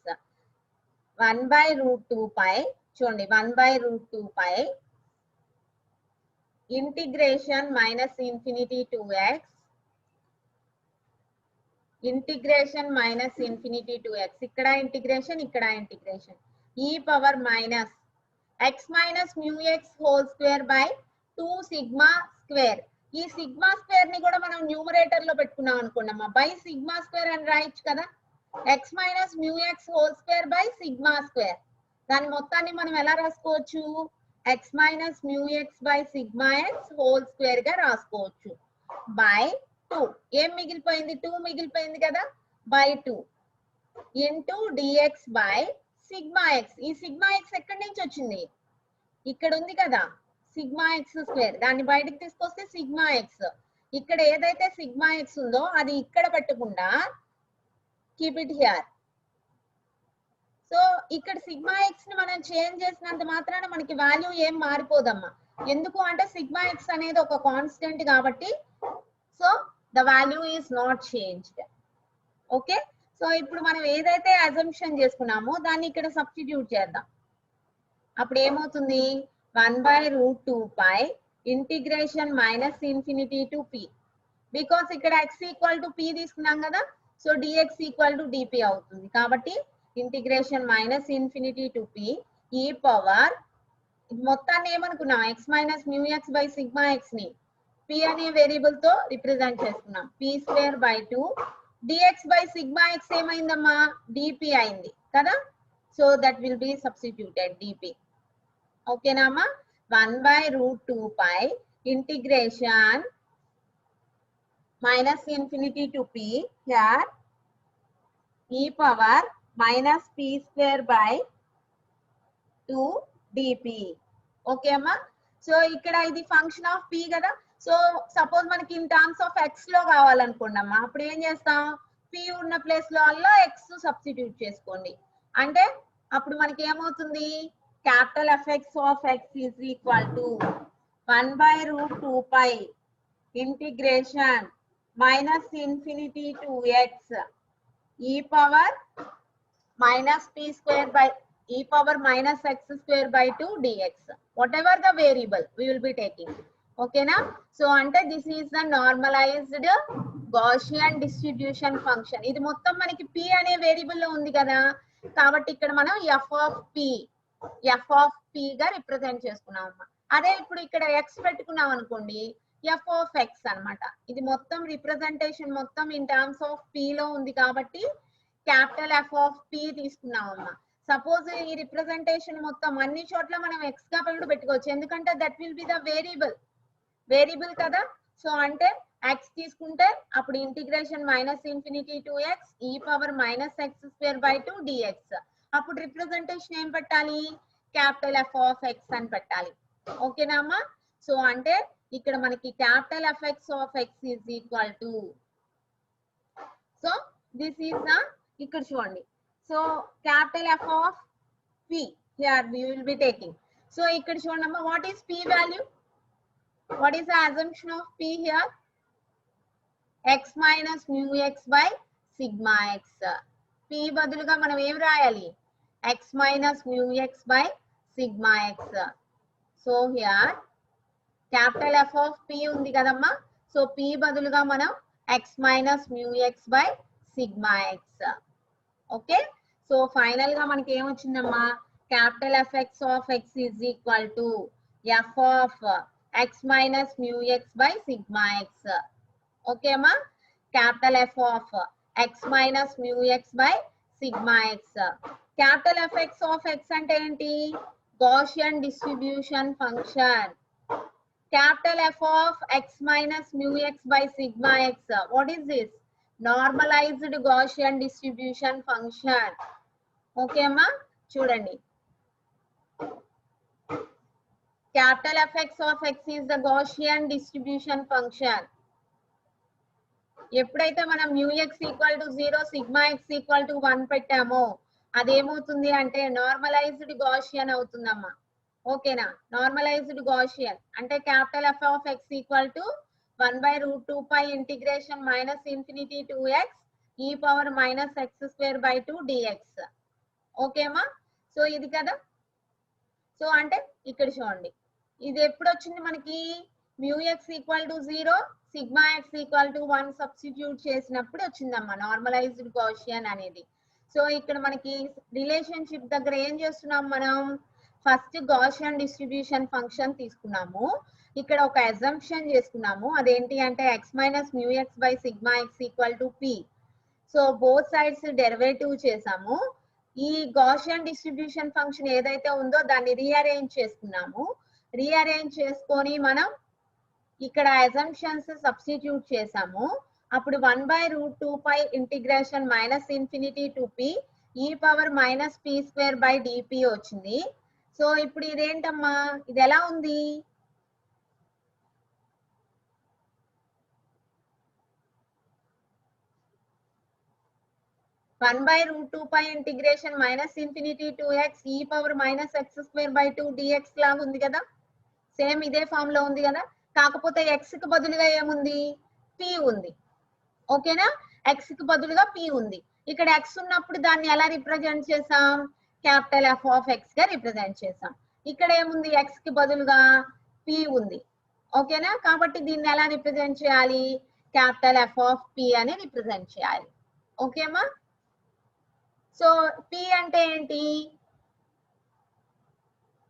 1/√2 pi. చూడండి 1/√2 pi integration minus infinity to x, integration minus infinity to x. ఇక్కడ ఇంటిగ్రేషన్, ఇక్కడ integration. e power minus x minus mu x whole square by 2 sigma square. ఈ sigma square ని కూడా మనం numerator లో పెట్టుకున్నాం అనుకున్నామా. By sigma square అని రాయొచ్చు కదా. x minus mu x whole square by sigma square. దాని మొత్తాన్ని మనం ఎలా రాసుకోవచ్చు? x minus mu x by sigma x whole square గా రాసుకోవచ్చు. by 2 ఏం మిగిలిపోయింది? 2 మిగిలిపోయింది కదా. by 2 into dx by sigma x. ఈ సిగ్మా x ఎక్కడి నుంచి వచ్చింది? ఇక్కడ ఉంది కదా సిగ్మా ఎక్స్ స్క్వేర్. దాన్ని బయటకు తీసుకొస్తే సిగ్మా ఎక్స్. ఇక్కడ ఏదైతే సిగ్మా ఎక్స్ ఉందో అది ఇక్కడ పెట్టకుండా కీప్ ఇట్ హియర్. సో ఇక్కడ సిగ్మా ఎక్స్ ని మనం చేంజ్ చేసినంత మాత్రాన మనకి వాల్యూ ఏం మారిపోదమ్మా. ఎందుకు అంటే సిగ్మా ఎక్స్ అనేది ఒక కాన్స్టెంట్ కాబట్టి so the value is not changed. Okay, so ఇప్పుడు మనం ఏదైతే అజంప్షన్ చేసుకున్నామో దాన్ని ఇక్కడ సబ్స్టిట్యూట్ చేద్దాం. అప్పుడు ఏమవుతుంది 1/√2π ఇంటిగ్రేషన్ -∞ to p. బికాస్ ఇక్కడ x ఈక్వల్ టు p తీసుకున్నాం కదా, so dx equal to dp అవుతుంది. కాబట్టి integration -∞ to p e power మొత్తాన్ని ఏమనుకున్నాం x - μx/σx ని p అనే వేరియబుల్ తో రిప్రజెంట్ చేసుకున్నాం. p²/2 dx/σx ఏమైందమ్మా dp అయింది కదా, so that will be substituted dp. ఓకేనా అమ్మా 1/√2π ఇంటిగ్రేషన్ -∞ to p here e power -p²/2 dp. Okay అమ్మా, సో ఇక్కడ ఇది ఫంక్షన్ ఆఫ్ p కదా. సో సపోజ్ మనకి ఇన్ టర్మ్స్ ఆఫ్ x లో కావాలనుకోండి అమ్మా, అప్పుడు ఏం చేస్తాం p ఉన్న ప్లేస్ లో అలా x సబ్స్టిట్యూట్ చేసుకోండి. అంటే అప్పుడు మనకి ఏమవుతుంది capital fx of x is equal to 1/√2π ఇంటిగ్రేషన్ -∞ to x e power -x²/2 dx. whatever the variable we will be taking. ఓకేనా, సో అంటే this is the normalised Gaussian distribution function. ఇది మొత్తం మనకి p అనే వేరియబుల్ లో ఉంది కదా, కాబట్టి ఇక్కడ మనం f ఆఫ్ p గా రిప్రజెంట్ చేసుకున్నాం అమ్మా. అదే ఇప్పుడు ఇక్కడ x పెట్టుకున్నాం అనుకోండి f ఆఫ్ x అన్నమాట. ఇది మొత్తం రిప్రజెంటేషన్ మొత్తం ఇన్ టర్మ్స్ ఆఫ్ p లో ఉంది కాబట్టి క్యాపిటల్ f ఆఫ్ p తీసుకున్నాం అమ్మా. సపోజ్ ఈ రిప్రజెంటేషన్ మొత్తం అన్ని చోట్ల మనం x గా పెట్టుకోవచ్చు, ఎందుకంటే that will be the variable కదా. సో అంటే x తీసుకుంటే అప్పుడు integration -∞ to x e power -x²/2 dx. అప్పుడు రిప్రజెంటేషన్ ఏం పెట్టాలి క్యాపిటల్ f ఆఫ్ x అని పెట్టాలి. ఓకేనా అమ్మా, సో అంటే ఇక్కడ మనకి capital fx of x is equal to, so this is the ఇక్కడ చూడండి, so capital f of p here we will be taking. So ఇక్కడ చూడండి అమ్మా, what is p value, what is the assumption of p here? x - μx/σx. p బదులుగా మనం ఏం రాయాలి x - μx/σx. So here capital f of p ఉంది కదమ్మా, so p బదులుగా మనం x - μx/σx. Okay, so final గా మనకి ఏమొచ్చిందమ్మా capital fx of x is equal to f of x - μx/σx. Okay అమ్మా, capital f of x - μx/σx. Capital fx of x అంటే ఏంటి Gaussian distribution function. Capital f of x - μx/σx, what is this? Normalised Gaussian distribution function. Okay అమ్మా, చూడండి capital fx of x is the Gaussian distribution function. ఎప్పుడైతే మనం μx = 0 σx = 1 పెట్టామో అదేమవుతుంది అంటే normalised Gaussian అవుతుందమ్మా. ఓకేనా, నార్మలైజ్డ్ గౌసియన్ అంటే capital f of x = 1/√2π ఇంటిగ్రేషన్ -∞ to x e power -x²/2 dx. Okay అమ్మా, సో ఇది కదా. సో అంటే ఇక్కడ చూడండి ఇది ఎప్పుడు వచ్చింది మనకి μx = 0 σx = 1 సబ్స్టిట్యూట్ చేసినప్పుడు వచ్చిందమ్మా నార్మలైజ్డ్ గౌసియన్ అనేది. సో ఇక్కడ మనకి రిలేషన్షిప్ దగ్గర ఏం చేస్తున్నాం మనం ఫస్ట్ గౌసియన్ డిస్ట్రిబ్యూషన్ ఫంక్షన్ తీసుకున్నాము, ఇక్కడ ఒక అజంప్షన్ చేసుకున్నాము, అదేంటి అంటే x - μx/σx = p. So both sides derivative చేసాము. ఈ గౌసియన్ డిస్ట్రిబ్యూషన్ ఫంక్షన్ ఏదైతే ఉందో దాన్ని రీఅరేంజ్ చేసుకున్నాము. రీఅరేంజ్ చేసుకొని మనం ఇక్కడ అజంప్షన్స్ సబ్స్టిట్యూట్ చేసాము. అప్పుడు 1/√2π ఇంటిగ్రేషన్ -∞ to p e power -p²/dp వచ్చింది. సో ఇప్పుడు ఇదేంటమ్మా ఇది ఎలా ఉంది 1/√2π ఇంటిగ్రేషన్ -∞ to x e power -x²/2 dx లాగా ఉంది కదా, సేమ్ ఇదే ఫామ్ లో ఉంది కదా, కాకపోతే x కి బదులుగా ఏముంది p ఉంది. ఓకేనా, x కి బదులుగా p ఉంది. ఇక్కడ x ఉన్నప్పుడు దాన్ని ఎలా రిప్రజెంట్ చేసాం, క్యాపిటల్ ఎఫ్ ఆఫ్ ఎక్స్ గా రిప్రజెంట్ చేసాం. ఇక్కడ ఏముంది, x కి బదులుగా p ఉంది. ఓకేనా, కాబట్టి దీన్ని ఎలా రిప్రజెంట్ చేయాలి, క్యాపిటల్ ఎఫ్ ఆఫ్ p అని రిప్రజెంట్ చేయాలి. ఓకేమా, సో p అంటే ఏంటి,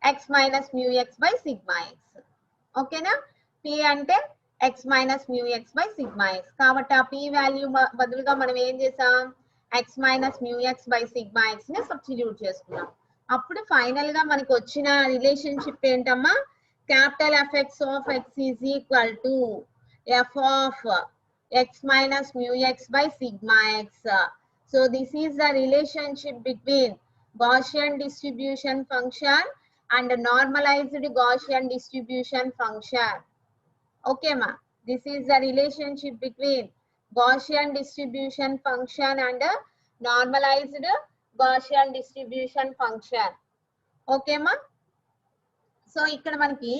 x minus mu X by sigma X. ఓకేనా, p అంటే x minus mu X by sigma X. కాబట్టి ఆ p వాల్యూ బదులుగా మనం ఏం చేసాం, x minus mu X by sigma X ని సబ్స్టిట్యూట్ చేసుకున్నాం. అప్పుడు ఫైనల్ గా మనకి వచ్చిన రిలేషన్షిప్ ఏంటమ్మా, capital F x of X is equal to F of x minus mu x by sigma x. So this is the relationship between Gaussian distribution function and normalized Gaussian distribution function. Okay ma, this is the relationship between Gaussian distribution function and normalized Gaussian distribution function. Okay ma, so ikkada manaki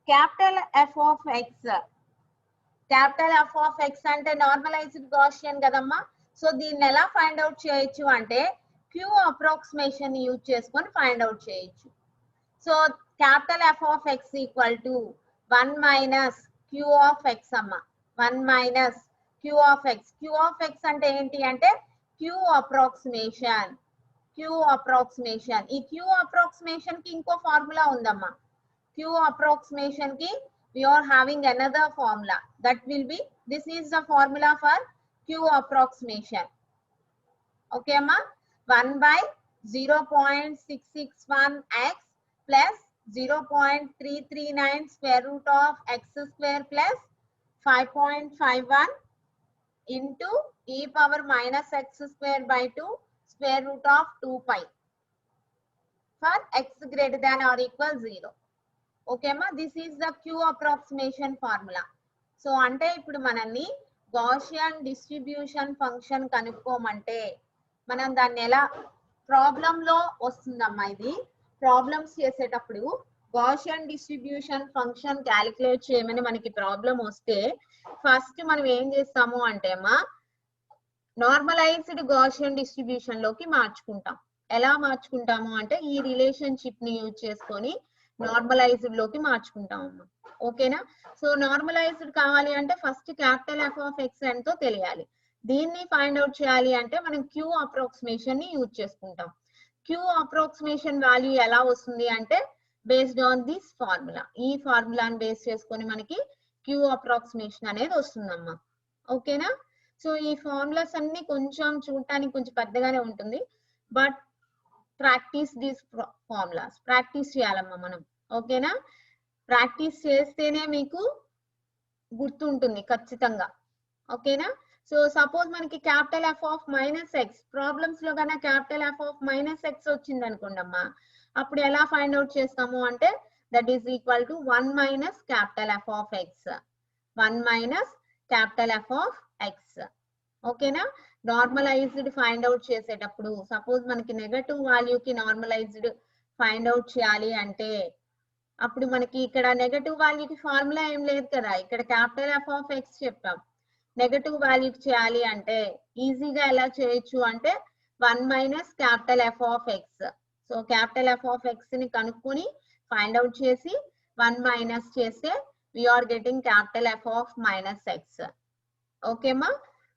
capital F of x, capital F of x అంటే normalized Gaussian కదమ్మా. So దీన్ని ఎలా find out చేయొచ్చు అంటే Q approximation use చేసుకొని find out చేయొచ్చు. So capital F of x equal to 1 minus Q of x అమ్మ, 1 minus Q of x. Q of x అంటే ఏంటి అంటే క్యూ అప్రాక్సిమేషన్, క్యూ అప్రాక్సిమేషన్. ఈ క్యూ అప్రాక్సిమేషన్ కి ఇంకో ఫార్ములా ఉందమ్మా. క్యూ అప్రాక్సిమేషన్ కి we are having another formula, that will be, this is the formula for Q approximation. Okay ma, 1 by 0.661x plus 0.339 square root of x square plus 5.51 into e power minus x square by 2 square root of 2 pi for x greater than or equal 0. Okay మా, this is the Q approximation formula. So అంటే ఇప్పుడు మనల్ని Gaussian distribution function కనుక్కోమంటే మనం దాన్ని ఎలా, problem లో వస్తుందమ్మా. ఇది ప్రాబ్లమ్స్ చేసేటప్పుడు గాసియన్ డిస్ట్రిబ్యూషన్ ఫంక్షన్ క్యాలిక్యులేట్ చేయమని మనకి ప్రాబ్లం వస్తే ఫస్ట్ మనం ఏం చేస్తాము అంటే అమ్మా, నార్మలైజ్డ్ గాసియన్ డిస్ట్రిబ్యూషన్ లోకి మార్చుకుంటాం. ఎలా మార్చుకుంటాము అంటే ఈ రిలేషన్షిప్ ని యూజ్ చేసుకొని నార్మలైజ్డ్ లోకి మార్చుకుంటాం అమ్మా. ఓకేనా, సో నార్మలైజ్డ్ కావాలి అంటే first capital F of X ఎంతో తెలియాలి. దీన్ని ఫైండ్ అవుట్ చేయాలి అంటే మనం క్యూ అప్రాక్సిమేషన్ ని యూజ్ చేసుకుంటాం. క్యూ అప్రాక్సిమేషన్ వాల్యూ ఎలా వస్తుంది అంటే బేస్డ్ ఆన్ దిస్ ఫార్ములా. ఈ ఫార్ములాని బేస్ చేసుకొని మనకి క్యూ అప్రాక్సిమేషన్ అనేది వస్తుందమ్మా. ఓకేనా, సో ఈ ఫార్ములాస్ అన్ని కొంచెం చూడటానికి కొంచెం పెద్దగానే ఉంటుంది, but practice these formulas, practice చేయాలమ్మా మనం. ఓకేనా, ప్రాక్టీస్ చేస్తేనే మీకు గుర్తుంటుంది ఖచ్చితంగా. ఓకేనా, సో సపోజ్ మనకి capital F of minus x problems లో కన్నా capital F of minus x వచ్చింది అనుకోండి అమ్మా, అప్పుడు ఎలా ఫైండ్ అవుట్ చేస్తాము అంటే that is equal to 1 minus capital F of x, 1 minus capital F of x. ఓకేనా, నార్మలైజ్డ్ ఫైండ్ అవుట్ చేసేటప్పుడు సపోజ్ మనకి నెగటివ్ వాల్యూకి నార్మలైజ్డ్ ఫైండ్ అవుట్ చేయాలి అంటే అప్పుడు మనకి ఇక్కడ నెగటివ్ వాల్యూకి ఫార్ములా ఏం లేదు కదా, ఇక్కడ క్యాపిటల్ ఎఫ్ ఆఫ్ ఎక్స్ చెప్పాం. నెగటివ్ వాల్యూకి చేయాలి అంటే ఈజీగా ఎలా చేయొచ్చు అంటే 1 minus capital F of x. So capital F of X ని కనుక్కొని ఫైండ్ అవుట్ చేసి 1 మైనస్ చేస్తే we are getting capital F of minus x. Okay ma,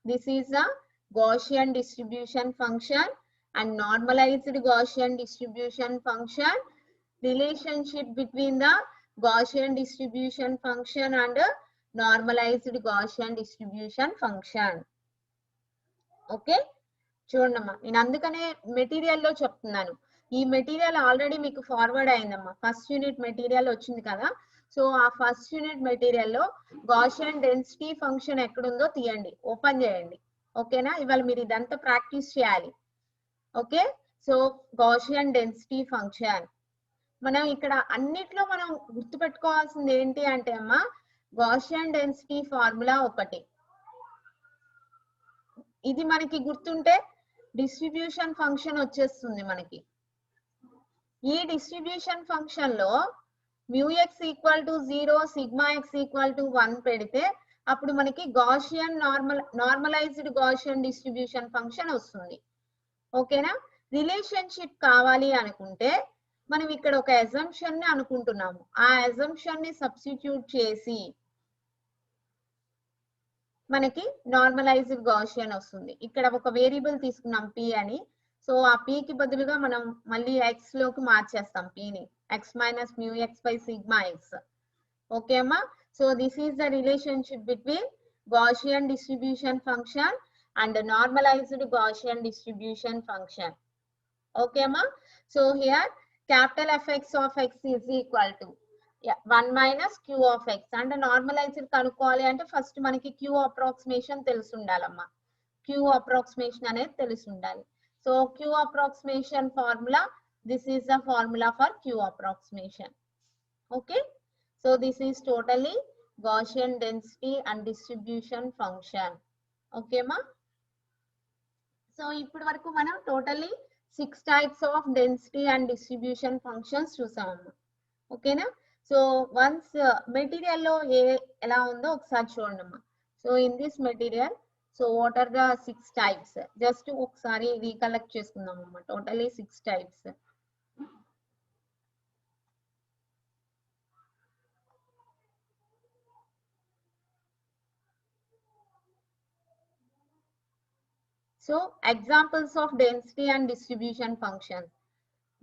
this is a Gaussian distribution function and normalized Gaussian distribution function. Relationship between the Gaussian distribution function and normalized Gaussian distribution function. Okay, చూడమ్మా నేను అందుకనే material లో చెప్తున్నాను. ఈ material already మీకు forward అయిందమ్మా, first unit material వచ్చింది కదా. సో ఆ ఫస్ట్ యూనిట్ మెటీరియల్ లో గాసియన్ డెన్సిటీ ఫంక్షన్ ఎక్కడుందో తీయండి, ఓపెన్ చేయండి. ఓకేనా, ఇవాళ మీరు ఇదంతా ప్రాక్టీస్ చేయాలి. Okay, so Gaussian density function మనం ఇక్కడ అన్నిట్లో మనం గుర్తుపెట్టుకోవాల్సింది ఏంటి అంటే అమ్మా, గాసియన్ డెన్సిటీ ఫార్ములా ఒకటి. ఇది మనకి గుర్తుంటే డిస్ట్రిబ్యూషన్ ఫంక్షన్ వచ్చేస్తుంది మనకి. ఈ డిస్ట్రిబ్యూషన్ ఫంక్షన్ లో mu X equal to 0, sigma X equal to 1 పెడితే అప్పుడు మనకి Gaussian normalised Gaussian distribution function వస్తుంది. ఓకేనా? రిలేషన్షిప్ కావాలి అనుకుంటే మనం ఇక్కడ ఒక అజంప్షన్ ని అనుకుంటున్నాము. ఆ అజంప్షన్ ని సబ్స్టిట్యూట్ చేసి మనకి నార్మలైజ్డ్ గాషియన్ వస్తుంది. ఇక్కడ ఒక వేరియబుల్ తీసుకున్నాం p అని. సో ఆ p కి బదులుగా మనం మళ్ళీ x లోకి మార్చేస్తాం p ని. x minus mu x by sigma x. ఓకే అమ్మా? So this is the relationship between Gaussian distribution function and normalized Gaussian distribution function. Okay ma? So here capital Fx of x is equal to 1 minus q of x and normalized కనుక్కోవాలి అంటే first మనకి q approximation తెలిసి ఉండాలమ్మా. q approximation అనేది తెలిసి ఉండాలి. So q approximation formula, this is the formula for q approximation. Okay? So this is totally Gaussian density and distribution function. Okay ma? So ఇప్పటి వరకు మనం totally 6 types of density and distribution functions చూసామమ్మా. ఓకేనా? So once material లో ఎలా ఉందో ఒకసారి చూడండి. So in this material, so what are the 6 types? Just ఒకసారి రీకలెక్ట్ చేసుకుందాం అమ్మా. Totally 6 types. So examples of density and distribution functions: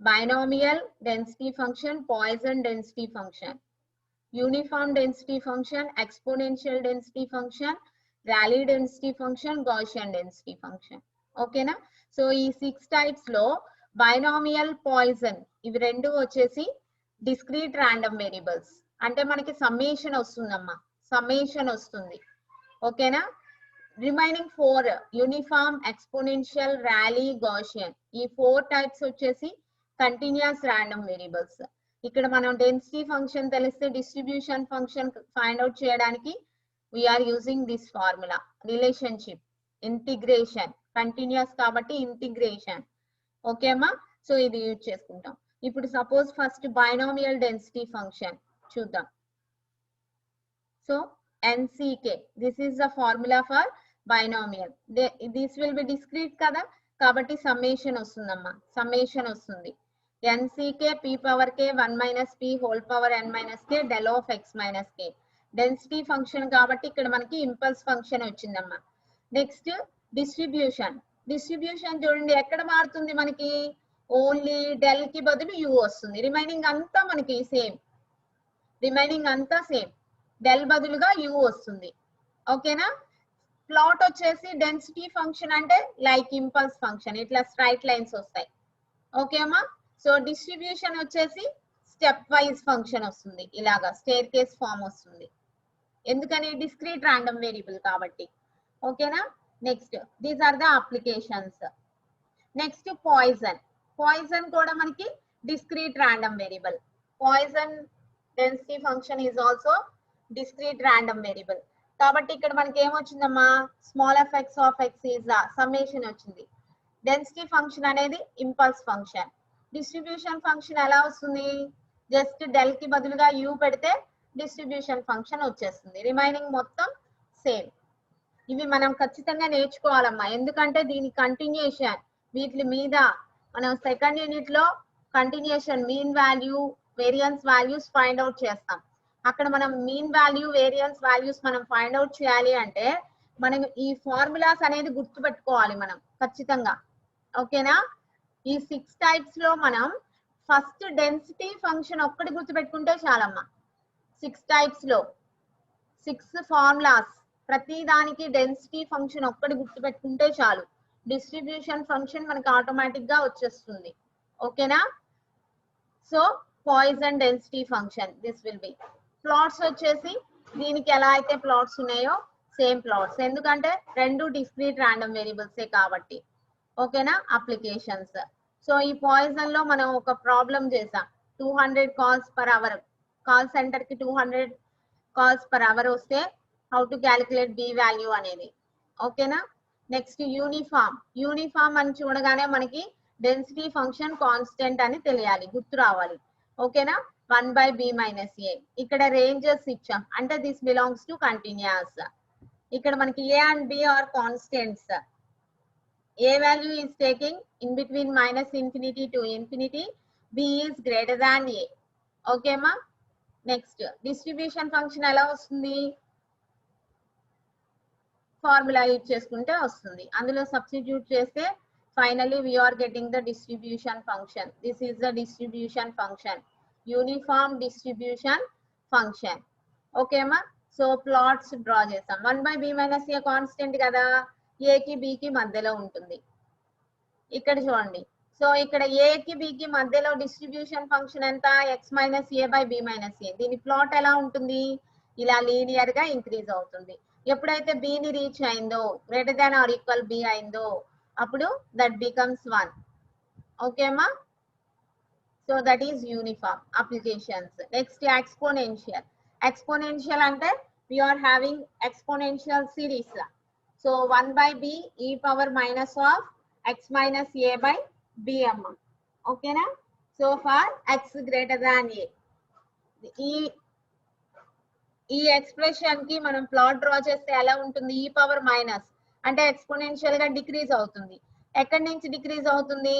binomial density function, Poisson density function, uniform density function, exponential density function, Rayleigh density function, Gaussian density function. Okay na? So ఈ 6 types లో binomial, Poisson ఇవి రెండు వచ్చేసి discrete random variables. అంటే మనకి summation వస్తుందమ్మా. Summation వస్తుంది. ఓకేనా? Remaining 4 uniform, exponential, Rayleigh, Gaussian ఈ 4 టైప్స్ వచ్చేసి కంటిన్యూస్ రాండమ్ వేరియబుల్స్. ఇక్కడ మనం డెన్సిటీ ఫంక్షన్ తెలిస్తే డిస్ట్రిబ్యూషన్ ఫంక్షన్ ఫైండ్ అవుట్ చేయడానికి we are using this formula. Relationship, integration, continuous కాబట్టి ఇంటిగ్రేషన్. ఓకే అమ్మా? సో ఇది యూజ్ చేసుకుంటాం. ఇప్పుడు suppose first binomial density function చూద్దాం. So NCK, this is the formula for binomial. This will be discrete kada, kabatti summation ostundamma. Summation ostundi. NCK p power k 1 minus p whole power n minus k del of x minus k. Density function kabatti ikkada manaki impulse function ochindamma. Next distribution. Distribution చూడండి ఎక్కడ మారుతుంది మనకి? Only del కి బదులు u వస్తుంది. Remaining అంతా మనకి same. Remaining అంతా సేమ్. డెల్ బదులుగా u వస్తుంది. ఓకేనా? ప్లాట్ వచ్చేసి డెన్సిటీ ఫంక్షన్ అంటే లైక్ ఇంపల్స్ ఫంక్షన్, ఇట్లా స్ట్రైట్ లైన్స్ వస్తాయి. ఓకే అమ్మా? సో డిస్ట్రిబ్యూషన్ వచ్చేసి స్టెప్ వైజ్ ఫంక్షన్ వస్తుంది. ఇలాగా స్టేర్ కేస్ ఫామ్ వస్తుంది. ఎందుకని? డిస్క్రీట్ రాండమ్ వేరియబుల్ కాబట్టి. ఓకేనా? Next these are the applications. Next Poisson. Poisson కూడా మనకి discrete random variable. Poisson density function is also discrete random variable. కాబట్టి ఇక్కడ మనకి ఏమొచ్చిందమ్మా? Small fx of x is a summation వచ్చింది. డెన్సిటీ ఫంక్షన్ అనేది ఇంపల్స్ ఫంక్షన్. డిస్ట్రిబ్యూషన్ ఫంక్షన్ ఎలా వస్తుంది? జస్ట్ డెల్ కి బదులుగా u పెడితే డిస్ట్రిబ్యూషన్ ఫంక్షన్ వచ్చేస్తుంది. రిమైనింగ్ మొత్తం సేమ్. ఇవి మనం ఖచ్చితంగా నేర్చుకోవాలమ్మా. ఎందుకంటే దీని కంటిన్యూషన్, వీటి మీద మనం సెకండ్ యూనిట్ లో continuation, mean value, variance values find out చేస్తాం. అక్కడ మనం మీన్ వాల్యూ, వేరియన్స్ వాల్యూస్ మనం ఫైండ్ అవుట్ చేయాలి అంటే మనం ఈ ఫార్ములాస్ అనేది గుర్తుపెట్టుకోవాలి మనం ఖచ్చితంగా. ఓకేనా? ఈ 6 టైప్స్ లో మనం ఫస్ట్ డెన్సిటీ ఫంక్షన్ ఒక్కటి గుర్తుపెట్టుకుంటే చాలమ్మా. 6 టైప్స్ లో 6 ఫార్ములాస్, ప్రతి దానికి డెన్సిటీ ఫంక్షన్ ఒక్కటి గుర్తుపెట్టుకుంటే చాలు. డిస్ట్రిబ్యూషన్ ఫంక్షన్ మనకి ఆటోమేటిక్ గా వచ్చేస్తుంది. ఓకేనా? So poison density function this will B. Plots వచ్చేసి దీనికి ఎలా అయితే ప్లాట్స్ ఉన్నాయో సేమ్ ప్లాట్స్, ఎందుకంటే రెండు డిస్క్రీట్ రాండమ్ వేరియబుల్సే కాబట్టి. ఓకేనా? అప్లికేషన్స్. సో ఈ పాయిజన్ లో మనం ఒక ప్రాబ్లం చేసాం. 200 calls per hour, call center కి 200 కాల్స్ పర్ అవర్ వస్తే how to calculate B value అనేది. ఓకేనా? Next uniform. యూనిఫామ్ అని చూడగానే మనకి డెన్సిటీ ఫంక్షన్ కాన్స్టెంట్ అని తెలియాలి, గుర్తు రావాలి. ఓకేనా 1/b minus a ఇక్కడ రేంజెస్ ఇచ్చాం అంటే దిస్ బిలాంగ్స్ టు కంటిన్యూస్ ఇక్కడ మనకి a and b are constants a value is taking in between minus infinity to infinity b is greater than a okay ma next distribution function ఎలా వస్తుంది formula use చేసుకుంటే వస్తుంది అందులో substitute చేస్తే finally we are getting the distribution function this is the distribution function uniform distribution function okay ma so plots draw చేస్తాం 1/b minus a constant కదా a కి b కి మధ్యలో ఉంటుంది ఇక్కడ చూడండి సో ఇక్కడ a కి b కి మధ్యలో డిస్ట్రిబ్యూషన్ ఫంక్షన్ ఎంత x minus a by b minus a దీని ప్లాట్ ఎలా ఉంటుంది ఇలా లీనియర్ గా ఇంక్రీజ్ అవుతుంది ఎప్పుడైతే b ని రీచ్ అయిందో greater than or equal b అయిందో అప్పుడు దట్ బికమ్స్ 1 ఓకే మా so that is uniform applications next exponential అంటే we are having exponential series so 1/b e power minus of x minus a by b అమ్మ ఓకేనా so for x greater than a ఈ expression కి మనం plot draw చేస్తే ఎలా ఉంటుంది e power minus అంటే ఎక్స్పోనెన్షియల్ గా డిక్రీజ్ అవుతుంది ఎక్కడి నుంచి డిక్రీజ్ అవుతుంది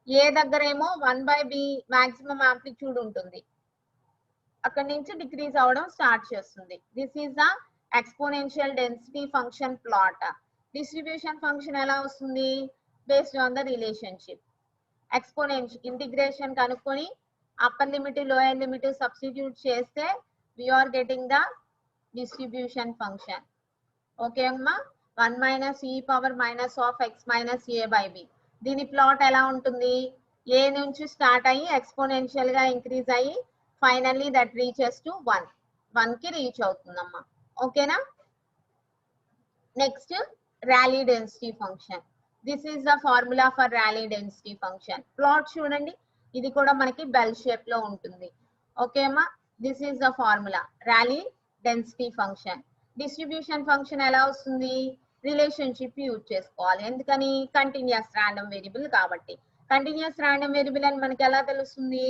ఏ దగ్గర ఏమో 1/b మాక్సిమం యాంప్లిట్యూడ్ ఉంటుంది అక్కడి నుంచి డిక్రీజ్ అవడం స్టార్ట్ చేస్తుంది this is the exponential density function plot distribution function ఎలా వస్తుంది based on the relationship exponential integration కనుక్కొని upper limit lower limit substitute చేస్తే we are getting the distribution function okay amma 1 minus e power minus of x minus a by b దీని plot ఎలా ఉంటుంది a నుంచి start అయ్యి exponential గా increase అయ్యి finally that reaches to 1 కి reach అవుతుందమ్మా ఓకేనా next rally density function this is the formula for rally density function plot చూడండి ఇది కూడా మనకి బెల్ షేప్ లో ఉంటుంది ఓకే అమ్మా this is the formula Rayleigh density function distribution function ఎలా వస్తుంది రిలేషన్షిప్ యూజ్ చేసుకోవాలి ఎందుకని కంటిన్యూస్ రాండమ్ వేరియబుల్ కాబట్టి కంటిన్యూస్ రాండమ్ వేరియబుల్ అని మనకి ఎలా తెలుస్తుంది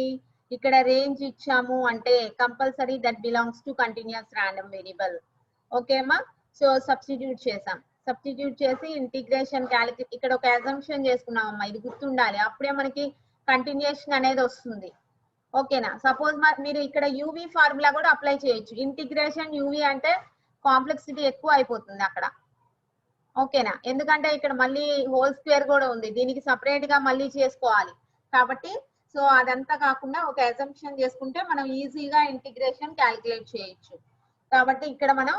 ఇక్కడ రేంజ్ ఇచ్చాము అంటే compulsory that belongs to continuous random variable okay అమ్మా సో సబ్స్టిట్యూట్ చేసి ఇంటిగ్రేషన్ క్యాలిక్యులేట్ ఇక్కడ ఒక అజంప్షన్ చేసుకున్నాం అమ్మా ఇది గుర్తుండాలి అప్పుడే మనకి కంటిన్యూషన్ అనేది వస్తుంది ఓకేనా సపోజ్ మీరు ఇక్కడ యూవీ ఫార్ములా కూడా అప్లై చేయొచ్చు ఇంటిగ్రేషన్ యూవీ అంటే కాంప్లెక్సిటీ ఎక్కువ అయిపోతుంది అక్కడ ఓకేనా ఎందుకంటే ఇక్కడ మళ్ళీ హోల్ స్క్వేర్ కూడా ఉంది దీనికి సపరేట్ గా మళ్ళీ చేసుకోవాలి కాబట్టి సో అదంతా కాకుండా ఒక అజంప్షన్ చేసుకుంటే మనం ఈజీగా ఇంటిగ్రేషన్ క్యాలిక్యులేట్ చేయొచ్చు కాబట్టి ఇక్కడ మనం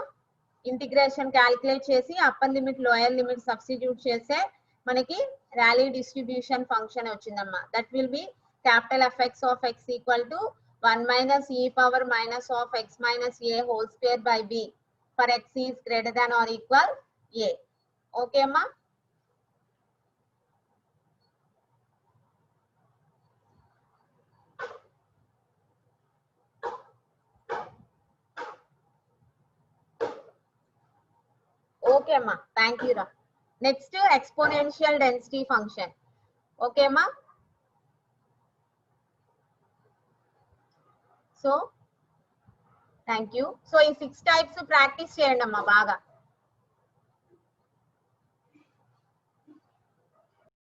ఇంటిగ్రేషన్ క్యాలిక్యులేట్ చేసి upper limit lower limit substitute చేస్తే మనకి ర్యాలీ డిస్ట్రిబ్యూషన్ ఫంక్షన్ వచ్చిందమ్మా that will B capital fx of x equal to 1 minus e power minus of x minus a whole square by b for x is greater than or equal a okay ma okay ma thank you ra next exponential density function okay ma so thank you so ఈ 6 types practice చేయండి అమ్మా బాగా